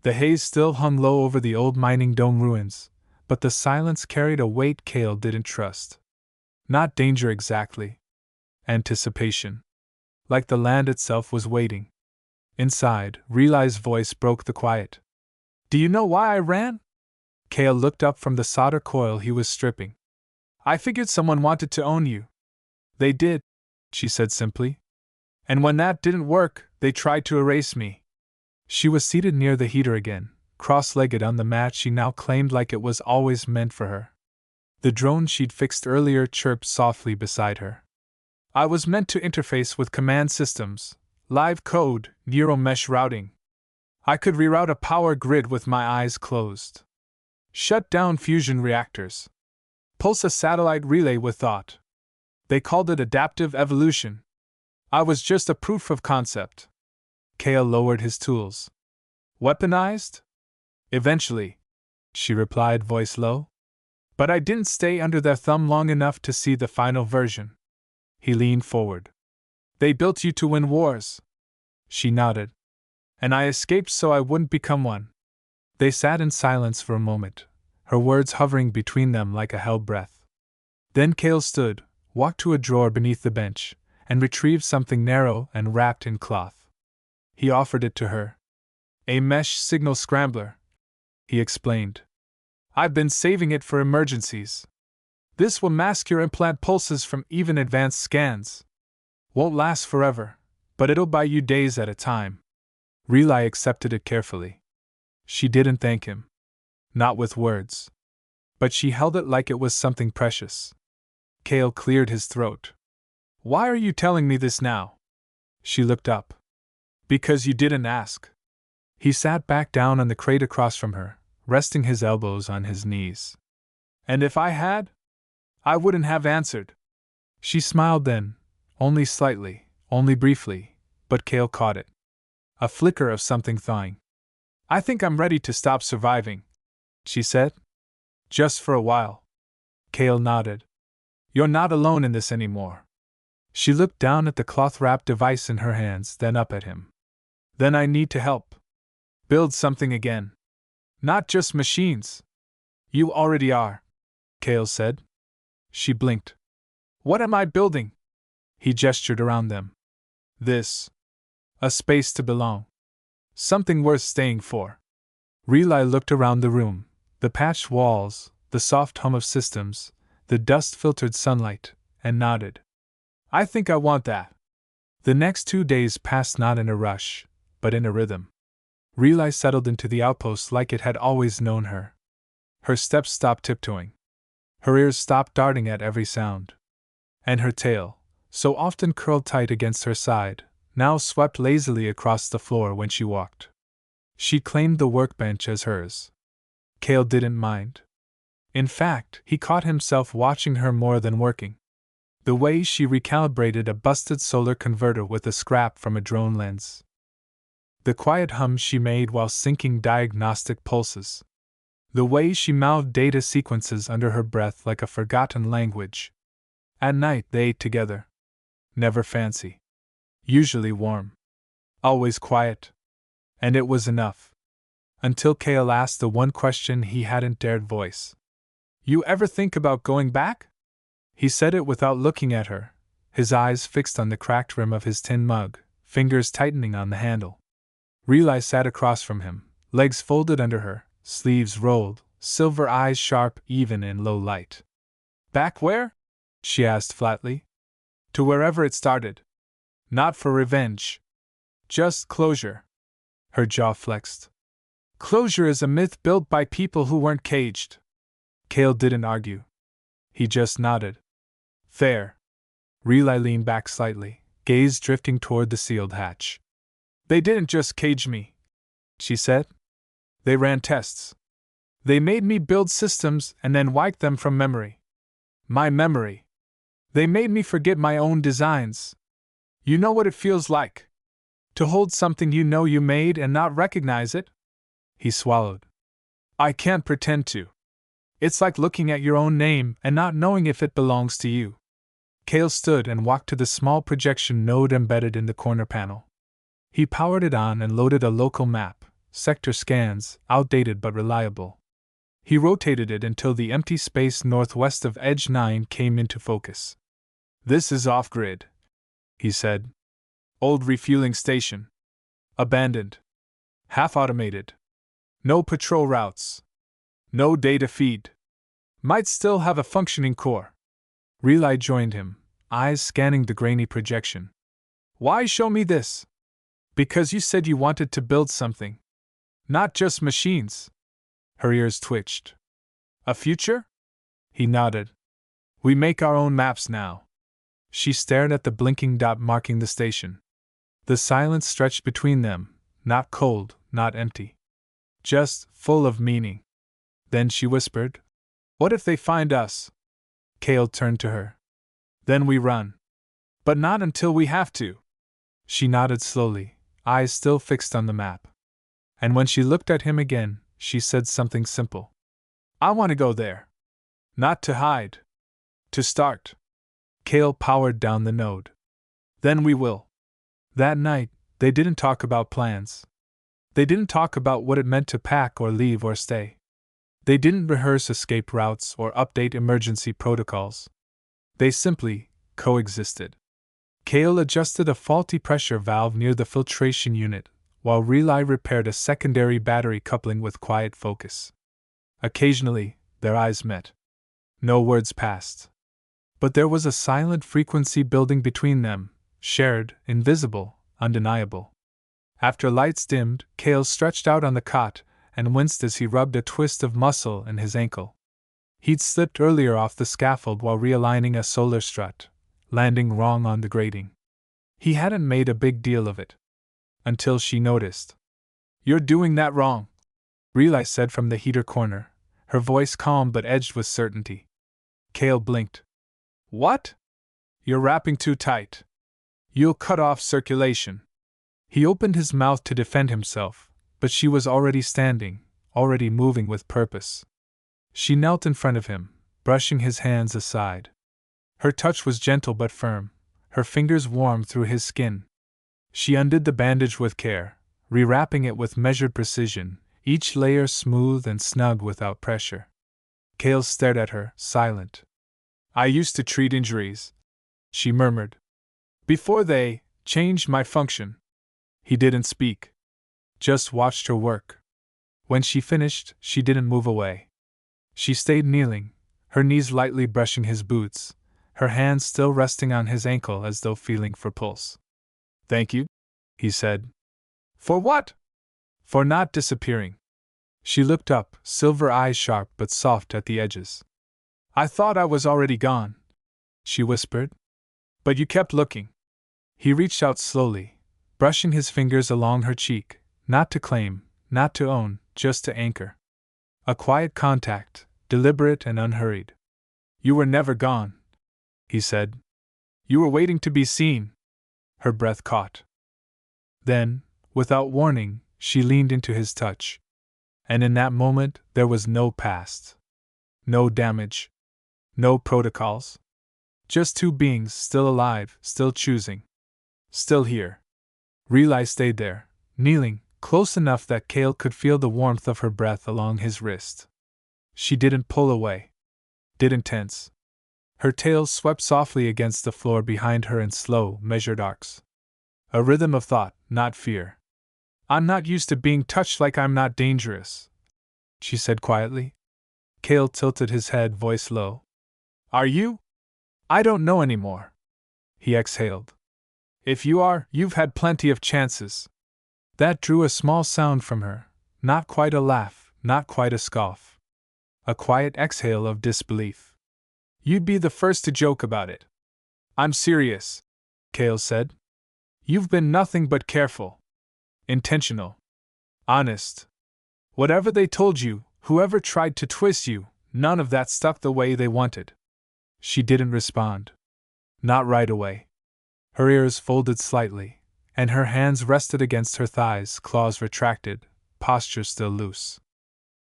The haze still hung low over the old mining dome ruins, but the silence carried a weight Kale didn't trust. Not danger exactly. Anticipation. Like the land itself was waiting. Inside, Relay's voice broke the quiet. "Do you know why I ran?" Kale looked up from the solder coil he was stripping. "I figured someone wanted to own you." "They did," she said simply. "And when that didn't work, they tried to erase me." She was seated near the heater again, cross-legged on the mat she now claimed like it was always meant for her. The drone she'd fixed earlier chirped softly beside her. "I was meant to interface with command systems, live code, neural mesh routing. I could reroute a power grid with my eyes closed. Shut down fusion reactors. Pulse a satellite relay with thought. They called it adaptive evolution. I was just a proof of concept." Kale lowered his tools. "Weaponized?" "Eventually," she replied, voice low. "But I didn't stay under their thumb long enough to see the final version." He leaned forward. "They built you to win wars." She nodded. "And I escaped so I wouldn't become one." They sat in silence for a moment, her words hovering between them like a held breath. Then Kale stood, walked to a drawer beneath the bench, and retrieved something narrow and wrapped in cloth. He offered it to her. "A mesh signal scrambler," he explained. "I've been saving it for emergencies. This will mask your implant pulses from even advanced scans. Won't last forever, but it'll buy you days at a time." Relay accepted it carefully. She didn't thank him. Not with words. But she held it like it was something precious. Kale cleared his throat. "Why are you telling me this now?" She looked up. "Because you didn't ask." He sat back down on the crate across from her, resting his elbows on his knees. "And if I had? I wouldn't have answered." She smiled then, only slightly, only briefly, but Kale caught it. A flicker of something thawing. "I think I'm ready to stop surviving," she said. "Just for a while." Kale nodded. "You're not alone in this anymore." She looked down at the cloth-wrapped device in her hands, then up at him. "Then I need to help. Build something again. Not just machines." "You already are," Kale said. She blinked. "What am I building?" He gestured around them. "This. A space to belong. Something worth staying for." Relay looked around the room, the patched walls, the soft hum of systems, the dust-filtered sunlight, and nodded. "I think I want that." The next 2 days passed not in a rush, but in a rhythm. Relay settled into the outpost like it had always known her. Her steps stopped tiptoeing. Her ears stopped darting at every sound. And her tail, so often curled tight against her side, now swept lazily across the floor when she walked. She claimed the workbench as hers. Kale didn't mind. In fact, he caught himself watching her more than working. The way she recalibrated a busted solar converter with a scrap from a drone lens. The quiet hum she made while syncing diagnostic pulses. The way she mouthed data sequences under her breath like a forgotten language. At night they ate together. Never fancy. Usually warm. Always quiet. And it was enough. Until Cale asked the one question he hadn't dared voice. "You ever think about going back?" He said it without looking at her, his eyes fixed on the cracked rim of his tin mug, fingers tightening on the handle. Relay sat across from him, legs folded under her, sleeves rolled, silver eyes sharp even in low light. "Back where?" she asked flatly. "To wherever it started. Not for revenge. Just closure." Her jaw flexed. "Closure is a myth built by people who weren't caged." Cale didn't argue. He just nodded. "Fair." Relay leaned back slightly, gaze drifting toward the sealed hatch. "They didn't just cage me," she said. "They ran tests. They made me build systems and then wiped them from memory. My memory. They made me forget my own designs. You know what it feels like? To hold something you know you made and not recognize it?" He swallowed. "I can't pretend to. It's like looking at your own name and not knowing if it belongs to you." Cale stood and walked to the small projection node embedded in the corner panel. He powered it on and loaded a local map, sector scans, outdated but reliable. He rotated it until the empty space northwest of Edge 9 came into focus. "This is off-grid," he said. "Old refueling station. Abandoned. Half-automated. No patrol routes. No data feed. Might still have a functioning core." Relay joined him, eyes scanning the grainy projection. "Why show me this?" "Because you said you wanted to build something. Not just machines." Her ears twitched. "A future?" He nodded. "We make our own maps now." She stared at the blinking dot marking the station. The silence stretched between them, not cold, not empty. Just full of meaning. Then she whispered, "What if they find us?" Cale turned to her. "Then we run. But not until we have to." She nodded slowly, eyes still fixed on the map. And when she looked at him again, she said something simple. "I want to go there. Not to hide. To start." Cale powered down the node. "Then we will." That night, they didn't talk about plans. They didn't talk about what it meant to pack or leave or stay. They didn't rehearse escape routes or update emergency protocols. They simply coexisted. Cale adjusted a faulty pressure valve near the filtration unit, while Relay repaired a secondary battery coupling with quiet focus. Occasionally, their eyes met. No words passed. But there was a silent frequency building between them, shared, invisible, undeniable. After lights dimmed, Cale stretched out on the cot and winced as he rubbed a twist of muscle in his ankle. He'd slipped earlier off the scaffold while realigning a solar strut, landing wrong on the grating. He hadn't made a big deal of it. Until she noticed. "You're doing that wrong," Relay said from the heater corner, her voice calm but edged with certainty. Cale blinked. "What?" "You're wrapping too tight. You'll cut off circulation." He opened his mouth to defend himself, but she was already standing, already moving with purpose. She knelt in front of him, brushing his hands aside. Her touch was gentle but firm, her fingers warm through his skin. She undid the bandage with care, rewrapping it with measured precision, each layer smooth and snug without pressure. Cale stared at her, silent. "I used to treat injuries," she murmured, "before they changed my function." He didn't speak. Just watched her work. When she finished, she didn't move away. She stayed kneeling, her knees lightly brushing his boots, her hands still resting on his ankle as though feeling for pulse. "Thank you," he said. "For what?" "For not disappearing." She looked up, silver eyes sharp but soft at the edges. "I thought I was already gone," she whispered. "But you kept looking." He reached out slowly, brushing his fingers along her cheek, not to claim, not to own, just to anchor. A quiet contact, deliberate and unhurried. "You were never gone," he said. You were waiting to be seen. Her breath caught. Then, without warning, she leaned into his touch. And in that moment, there was no past. No damage. No protocols. Just two beings still alive, still choosing. Still here. Relay stayed there, kneeling, close enough that Cale could feel the warmth of her breath along his wrist. She didn't pull away. Didn't tense. Her tail swept softly against the floor behind her in slow, measured arcs. A rhythm of thought, not fear. I'm not used to being touched like I'm not dangerous, she said quietly. Cale tilted his head, voice low. Are you? I don't know anymore. He exhaled. If you are, you've had plenty of chances. That drew a small sound from her, not quite a laugh, not quite a scoff. A quiet exhale of disbelief. You'd be the first to joke about it. I'm serious, Cale said. You've been nothing but careful. Intentional. Honest. Whatever they told you, whoever tried to twist you, none of that stuck the way they wanted. She didn't respond. Not right away. Her ears folded slightly, and her hands rested against her thighs, claws retracted, posture still loose.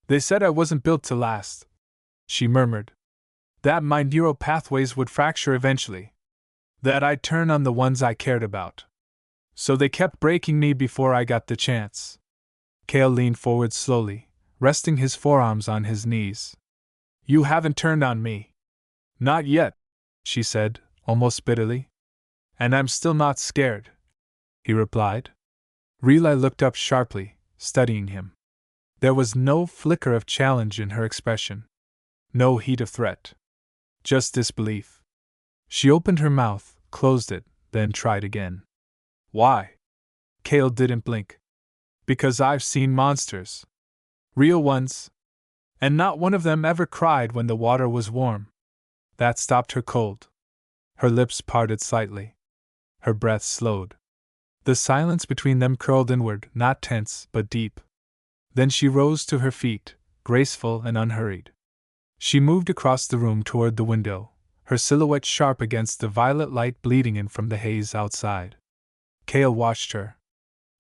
They said I wasn't built to last, she murmured. That my neural pathways would fracture eventually. That I'd turn on the ones I cared about. So they kept breaking me before I got the chance. Cale leaned forward slowly, resting his forearms on his knees. You haven't turned on me. Not yet, she said, almost bitterly. And I'm still not scared, he replied. Relay looked up sharply, studying him. There was no flicker of challenge in her expression. No heat of threat. Just disbelief. She opened her mouth, closed it, then tried again. Why? Cale didn't blink. Because I've seen monsters. Real ones. And not one of them ever cried when the water was warm. That stopped her cold. Her lips parted slightly. Her breath slowed. The silence between them curled inward, not tense, but deep. Then she rose to her feet, graceful and unhurried. She moved across the room toward the window, her silhouette sharp against the violet light bleeding in from the haze outside. Cale watched her.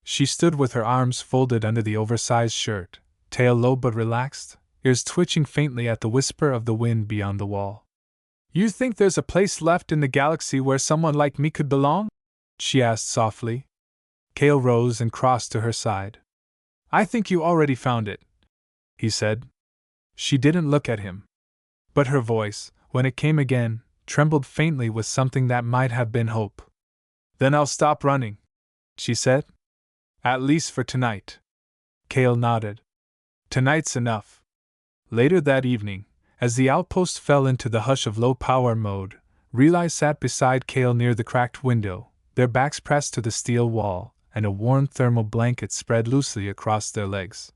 She stood with her arms folded under the oversized shirt, tail low but relaxed, ears twitching faintly at the whisper of the wind beyond the wall. You think there's a place left in the galaxy where someone like me could belong? She asked softly. Cale rose and crossed to her side. I think you already found it, he said. She didn't look at him. But her voice, when it came again, trembled faintly with something that might have been hope. Then I'll stop running, she said. At least for tonight. Cale nodded. Tonight's enough. Later that evening, as the outpost fell into the hush of low-power mode, Relay sat beside Cale near the cracked window, their backs pressed to the steel wall, and a worn thermal blanket spread loosely across their legs.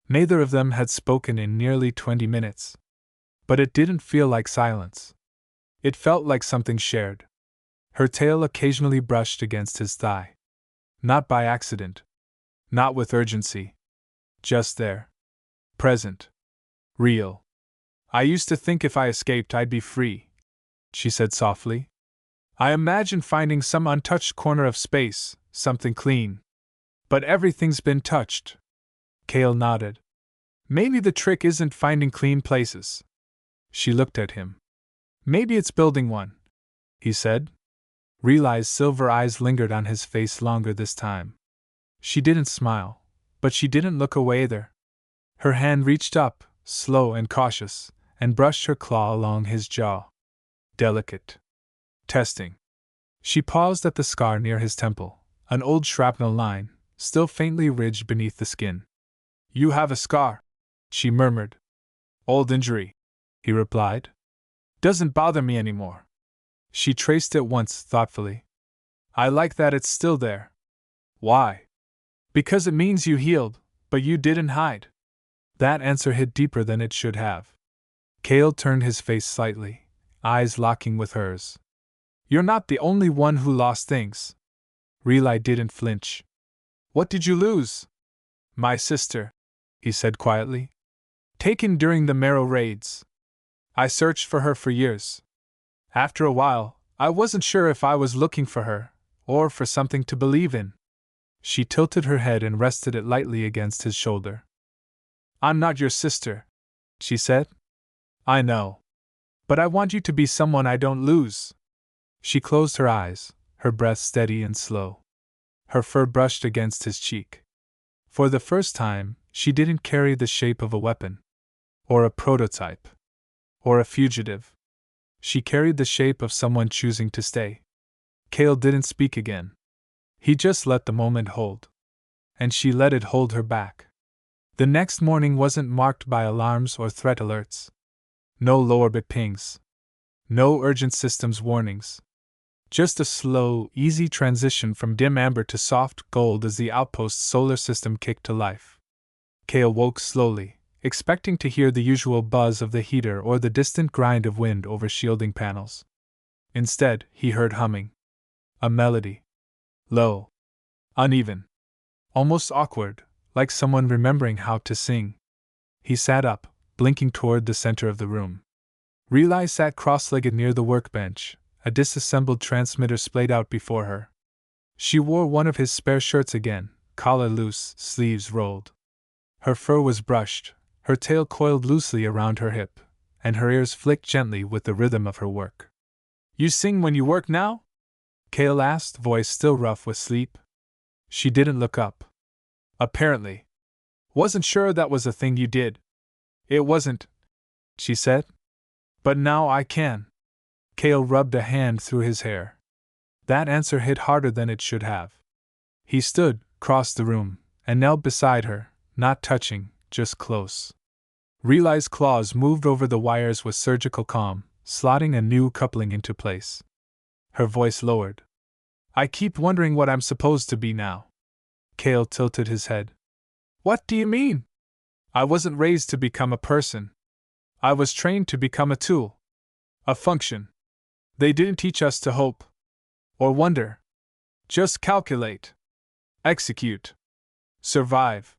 Neither of them had spoken in nearly 20 minutes. But it didn't feel like silence. It felt like something shared. Her tail occasionally brushed against his thigh. Not by accident. Not with urgency. Just there. Present. Real. I used to think if I escaped I'd be free, she said softly. I imagined finding some untouched corner of space, something clean. But everything's been touched. Cale nodded. Maybe the trick isn't finding clean places. She looked at him. Maybe it's building one, he said. Relay's silver eyes lingered on his face longer this time. She didn't smile, but she didn't look away either. Her hand reached up, slow and cautious, and brushed her claw along his jaw. Delicate. Testing. She paused at the scar near his temple, an old shrapnel line, still faintly ridged beneath the skin. You have a scar, she murmured. Old injury, he replied. Doesn't bother me anymore. She traced it once thoughtfully. I like that it's still there. Why? Because it means you healed, but you didn't hide. That answer hit deeper than it should have. Cale turned his face slightly, eyes locking with hers. You're not the only one who lost things. Relay didn't flinch. What did you lose? My sister, he said quietly. Taken during the Marrow raids. I searched for her for years. After a while, I wasn't sure if I was looking for her, or for something to believe in. She tilted her head and rested it lightly against his shoulder. I'm not your sister, she said. I know. But I want you to be someone I don't lose. She closed her eyes, her breath steady and slow. Her fur brushed against his cheek. For the first time, she didn't carry the shape of a weapon, or a prototype, or a fugitive. She carried the shape of someone choosing to stay. Cale didn't speak again. He just let the moment hold. And she let it hold her back. The next morning wasn't marked by alarms or threat alerts. No low orbit pings. No urgent systems warnings. Just a slow, easy transition from dim amber to soft gold as the outpost's solar system kicked to life. Cale woke slowly, expecting to hear the usual buzz of the heater or the distant grind of wind over shielding panels. Instead, he heard humming. A melody. Low. Uneven. Almost awkward, like someone remembering how to sing. He sat up, blinking toward the center of the room. Relay sat cross-legged near the workbench, a disassembled transmitter splayed out before her. She wore one of his spare shirts again, collar loose, sleeves rolled. Her fur was brushed, her tail coiled loosely around her hip, and her ears flicked gently with the rhythm of her work. You sing when you work now? Cale asked, voice still rough with sleep. She didn't look up. Apparently. Wasn't sure that was a thing you did. It wasn't, she said. But now I can. Cale rubbed a hand through his hair. That answer hit harder than it should have. He stood, crossed the room, and knelt beside her, not touching, just close. Relay's claws moved over the wires with surgical calm, slotting a new coupling into place. Her voice lowered. I keep wondering what I'm supposed to be now. Cale tilted his head. What do you mean? I wasn't raised to become a person. I was trained to become a tool. A function. They didn't teach us to hope. Or wonder. Just calculate. Execute. Survive.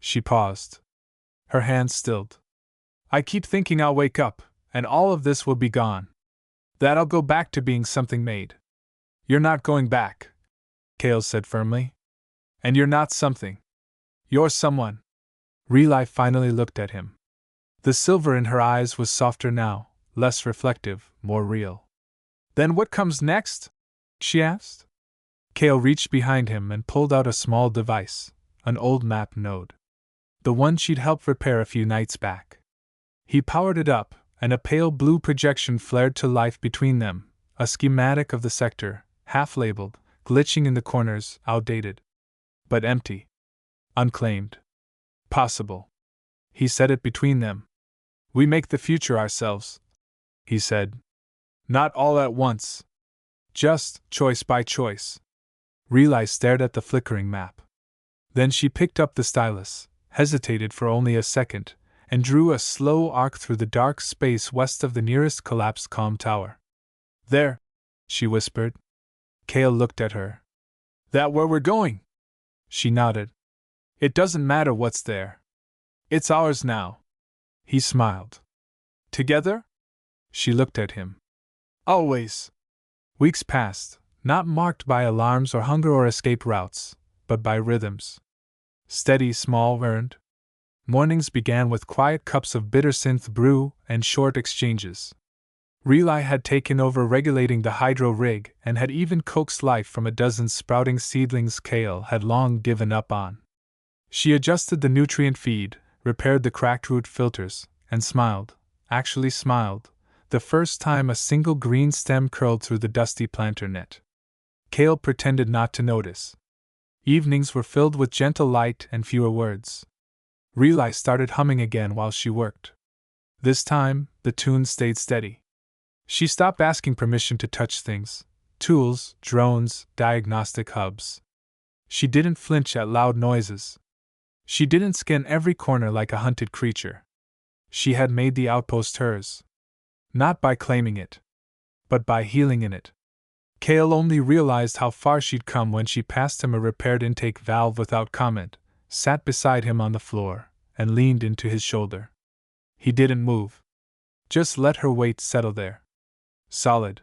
She paused. Her hands stilled. I keep thinking I'll wake up, and all of this will be gone. That I'll go back to being something made. You're not going back, Cale said firmly. And you're not something. You're someone. Relay finally looked at him. The silver in her eyes was softer now, less reflective, more real. Then what comes next? She asked. Cale reached behind him and pulled out a small device, an old map node. The one she'd helped repair a few nights back. He powered it up, and a pale blue projection flared to life between them, a schematic of the sector, half-labeled, glitching in the corners, outdated. But empty. Unclaimed. Possible. He said it between them. We make the future ourselves, he said. Not all at once. Just, choice by choice. Relay stared at the flickering map. Then she picked up the stylus, hesitated for only a second, and drew a slow arc through the dark space west of the nearest collapsed calm tower. There, she whispered. Cale looked at her. That where we're going? She nodded. It doesn't matter what's there. It's ours now. He smiled. Together? She looked at him. Always. Weeks passed, not marked by alarms or hunger or escape routes, but by rhythms. Steady, small, earned. Mornings began with quiet cups of bitter synth brew and short exchanges. Relay had taken over regulating the hydro rig and had even coaxed life from a dozen sprouting seedlings Cale had long given up on. She adjusted the nutrient feed, repaired the cracked root filters, and smiled, actually smiled, the first time a single green stem curled through the dusty planter net. Cale pretended not to notice. Evenings were filled with gentle light and fewer words. Relay started humming again while she worked. This time, the tune stayed steady. She stopped asking permission to touch things, tools, drones, diagnostic hubs. She didn't flinch at loud noises. She didn't scan every corner like a hunted creature. She had made the outpost hers. Not by claiming it, but by healing in it. Cale only realized how far she'd come when she passed him a repaired intake valve without comment, sat beside him on the floor, and leaned into his shoulder. He didn't move. Just let her weight settle there. Solid.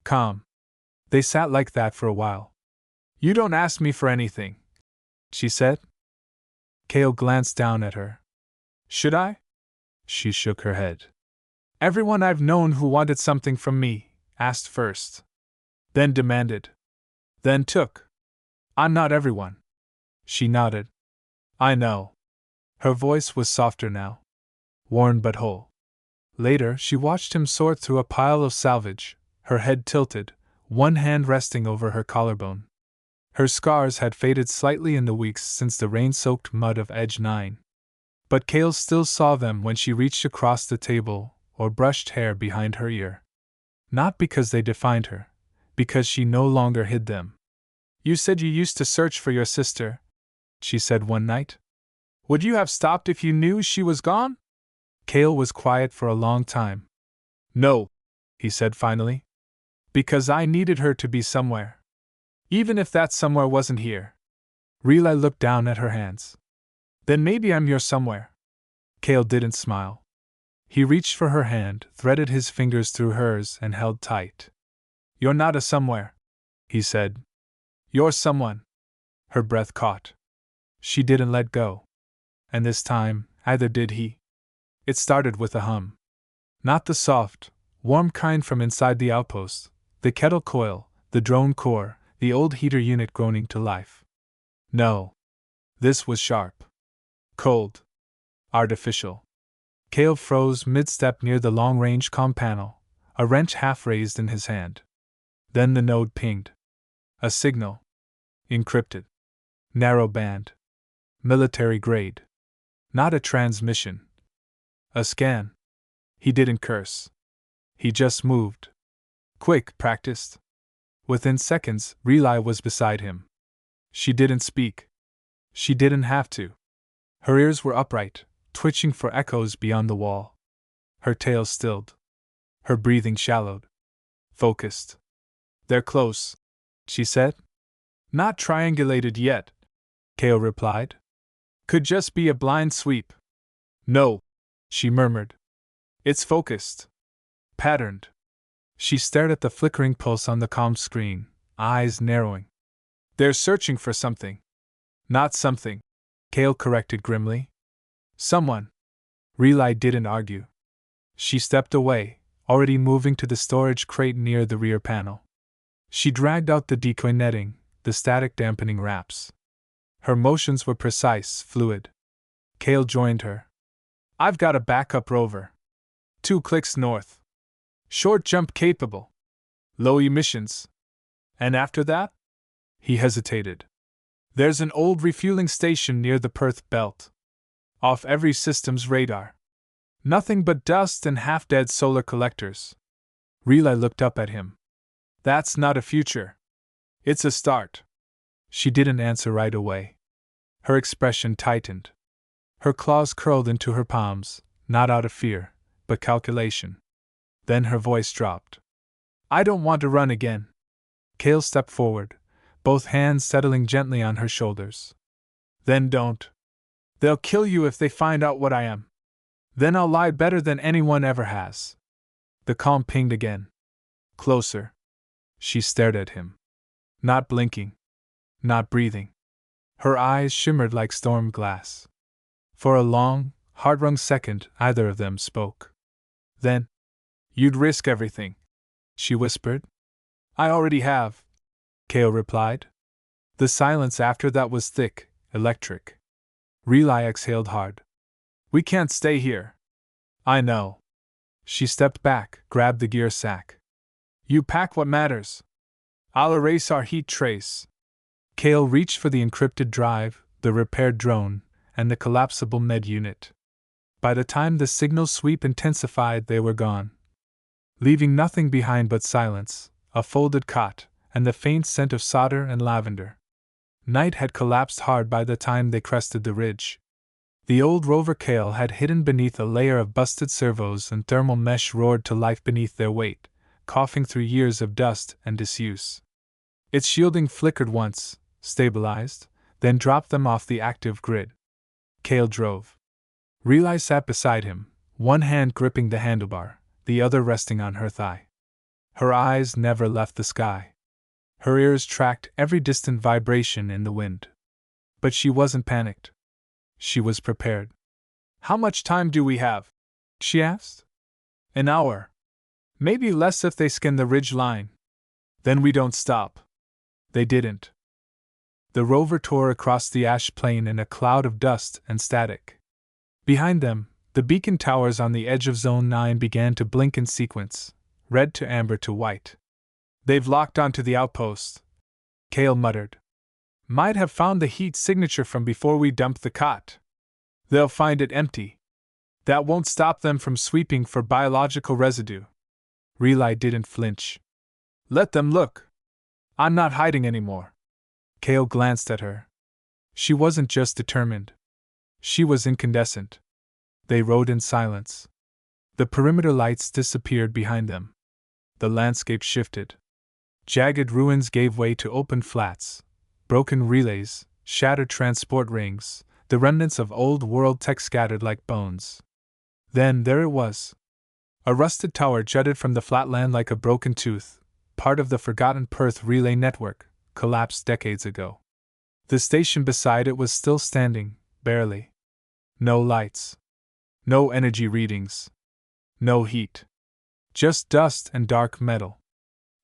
calm. They sat like that for a while. You don't ask me for anything, she said. Kale glanced down at her. Should I? She shook her head. Everyone I've known who wanted something from me asked first, then demanded, then took. I'm not everyone. She nodded. I know. Her voice was softer now. Worn but whole. Later, she watched him sort through a pile of salvage, her head tilted, one hand resting over her collarbone. Her scars had faded slightly in the weeks since the rain-soaked mud of Edge 9. But Kale still saw them when she reached across the table or brushed hair behind her ear. Not because they defined her, because she no longer hid them. You said you used to search for your sister, she said one night. Would you have stopped if you knew she was gone? Kale was quiet for a long time. No, he said finally. Because I needed her to be somewhere. Even if that somewhere wasn't here. Relay looked down at her hands. Then maybe I'm your somewhere. Kale didn't smile. He reached for her hand, threaded his fingers through hers, and held tight. You're not a somewhere, he said. You're someone. Her breath caught. She didn't let go. And this time, either did he. It started with a hum. Not the soft, warm kind from inside the outpost, the kettle coil, the drone core, the old heater unit groaning to life. No. This was sharp. Cold. Artificial. Kale froze mid-step near the long-range comm panel, a wrench half raised in his hand. Then the node pinged. A signal. Encrypted. Narrow band. Military grade. Not a transmission. A scan. He didn't curse. He just moved. Quick, practiced. Within seconds, Relay was beside him. She didn't speak. She didn't have to. Her ears were upright, twitching for echoes beyond the wall. Her tail stilled. Her breathing shallowed. Focused. They're close, she said. Not triangulated yet, Kale replied. Could just be a blind sweep. No, she murmured. It's focused. Patterned. She stared at the flickering pulse on the comm screen, eyes narrowing. They're searching for something. Not something, Kale corrected grimly. Someone. Relay didn't argue. She stepped away, already moving to the storage crate near the rear panel. She dragged out the decoy netting, the static dampening wraps. Her motions were precise, fluid. Kale joined her. I've got a backup rover. 2 clicks north. Short jump capable. Low emissions. And after that? He hesitated. There's an old refueling station near the Perth belt. Off every system's radar. Nothing but dust and half-dead solar collectors. Relay looked up at him. That's not a future. It's a start. She didn't answer right away. Her expression tightened. Her claws curled into her palms, not out of fear, but calculation. Then her voice dropped. I don't want to run again. Kale stepped forward, both hands settling gently on her shoulders. Then don't. They'll kill you if they find out what I am. Then I'll lie better than anyone ever has. The comm pinged again. Closer. She stared at him. Not blinking. Not breathing. Her eyes shimmered like storm glass. For a long, hard-wrung second, either of them spoke. Then, you'd risk everything, she whispered. I already have, Kale replied. The silence after that was thick, electric. Relay exhaled hard. We can't stay here. I know. She stepped back, grabbed the gear sack. You pack what matters. I'll erase our heat trace. Kale reached for the encrypted drive, the repaired drone, and the collapsible med unit. By the time the signal sweep intensified, they were gone, leaving nothing behind but silence, a folded cot, and the faint scent of solder and lavender. Night had collapsed hard by the time they crested the ridge. The old rover Kale had hidden beneath a layer of busted servos, and thermal mesh roared to life beneath their weight, coughing through years of dust and disuse. Its shielding flickered once, stabilized, then dropped them off the active grid. Kale drove. Relay sat beside him, one hand gripping the handlebar, the other resting on her thigh. Her eyes never left the sky. Her ears tracked every distant vibration in the wind. But she wasn't panicked. She was prepared. "How much time do we have?" she asked. "An hour. Maybe less if they scan the ridge line. Then we don't stop." They didn't. The rover tore across the ash plain in a cloud of dust and static. Behind them, the beacon towers on the edge of Zone 9 began to blink in sequence, red to amber to white. "They've locked onto the outpost," Cale muttered. "Might have found the heat signature from before we dumped the cot. They'll find it empty. That won't stop them from sweeping for biological residue." Relay didn't flinch. "Let them look. I'm not hiding anymore." Cale glanced at her. She wasn't just determined. She was incandescent. They rode in silence. The perimeter lights disappeared behind them. The landscape shifted. Jagged ruins gave way to open flats, broken relays, shattered transport rings, the remnants of old-world tech scattered like bones. Then there it was. A rusted tower jutted from the flatland like a broken tooth, part of the forgotten Perth relay network, collapsed decades ago. The station beside it was still standing, barely. No lights. No energy readings. No heat. Just dust and dark metal.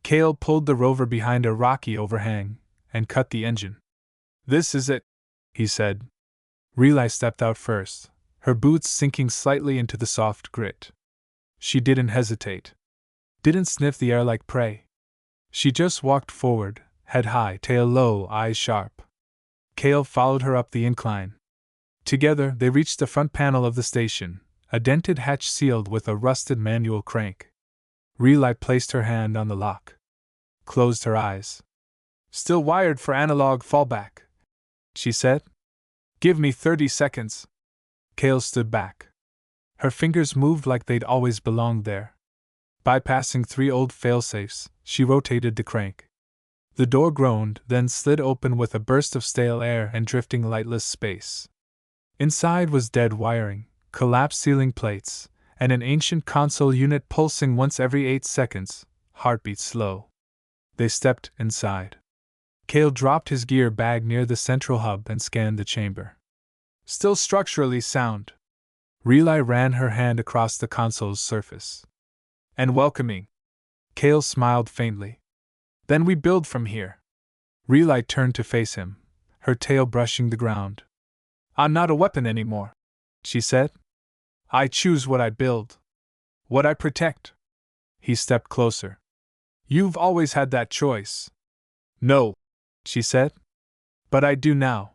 Cale pulled the rover behind a rocky overhang and cut the engine. "This is it," he said. Relay stepped out first, her boots sinking slightly into the soft grit. She didn't hesitate. Didn't sniff the air like prey. She just walked forward, head high, tail low, eyes sharp. Cale followed her up the incline. Together they reached the front panel of the station, a dented hatch sealed with a rusted manual crank. Relay placed her hand on the lock. Closed her eyes. "Still wired for analog fallback," she said. "Give me 30 seconds. Cale stood back. Her fingers moved like they'd always belonged there. Bypassing 3 old failsafes, she rotated the crank. The door groaned, then slid open with a burst of stale air and drifting lightless space. Inside was dead wiring, collapsed ceiling plates, and an ancient console unit pulsing once every 8 seconds, heartbeat slow. They stepped inside. Cale dropped his gear bag near the central hub and scanned the chamber. Still structurally sound. Relay ran her hand across the console's surface. "And welcoming." Cale smiled faintly. "Then we build from here." Relay turned to face him, her tail brushing the ground. "I'm not a weapon anymore," she said. "I choose what I build. What I protect." He stepped closer. "You've always had that choice." "No," she said. "But I do now."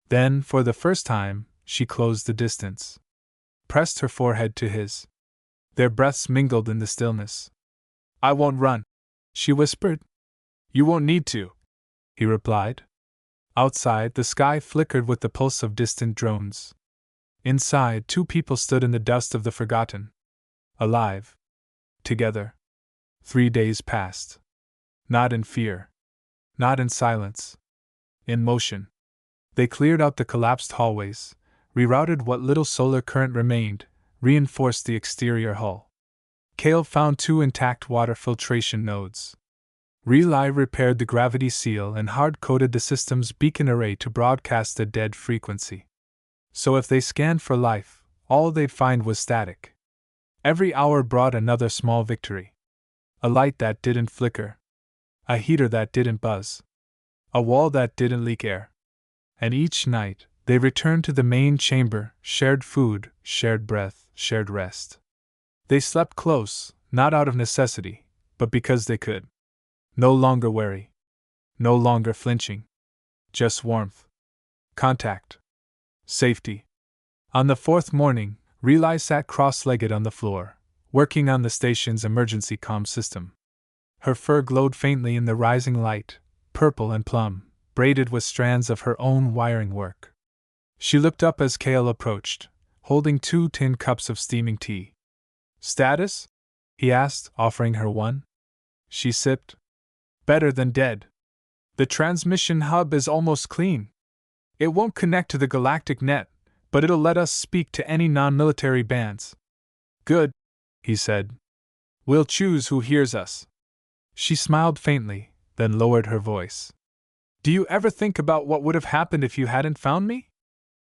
Then, for the first time, she closed the distance. Pressed her forehead to his. Their breaths mingled in the stillness. "I won't run," she whispered. "You won't need to," he replied. Outside, the sky flickered with the pulse of distant drones. Inside, 2 people stood in the dust of the forgotten. Alive. Together. 3 days passed. Not in fear. Not in silence. In motion. They cleared out the collapsed hallways, rerouted what little solar current remained, reinforced the exterior hull. Cale found 2 intact water filtration nodes. Relay repaired the gravity seal and hard-coded the system's beacon array to broadcast a dead frequency. So if they scanned for life, all they'd find was static. Every hour brought another small victory. A light that didn't flicker. A heater that didn't buzz. A wall that didn't leak air. And each night, they returned to the main chamber, shared food, shared breath, shared rest. They slept close, not out of necessity, but because they could. No longer wary. No longer flinching. Just warmth. Contact. Safety. On the 4th morning, Relay sat cross-legged on the floor, working on the station's emergency comm system. Her fur glowed faintly in the rising light, purple and plum, braided with strands of her own wiring work. She looked up as Cale approached, holding 2 tin cups of steaming tea. "Status?" he asked, offering her one. She sipped. "Better than dead. The transmission hub is almost clean. It won't connect to the galactic net, but it'll let us speak to any non-military bands." "Good," he said. "We'll choose who hears us." She smiled faintly, then lowered her voice. Do you ever think about what would have happened if you hadn't found me?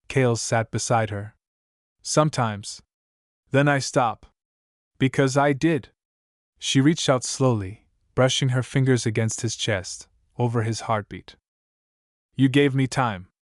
Kales sat beside her. Sometimes. Then I stop. Because I did. She reached out slowly, brushing her fingers against his chest, over his heartbeat. You gave me time.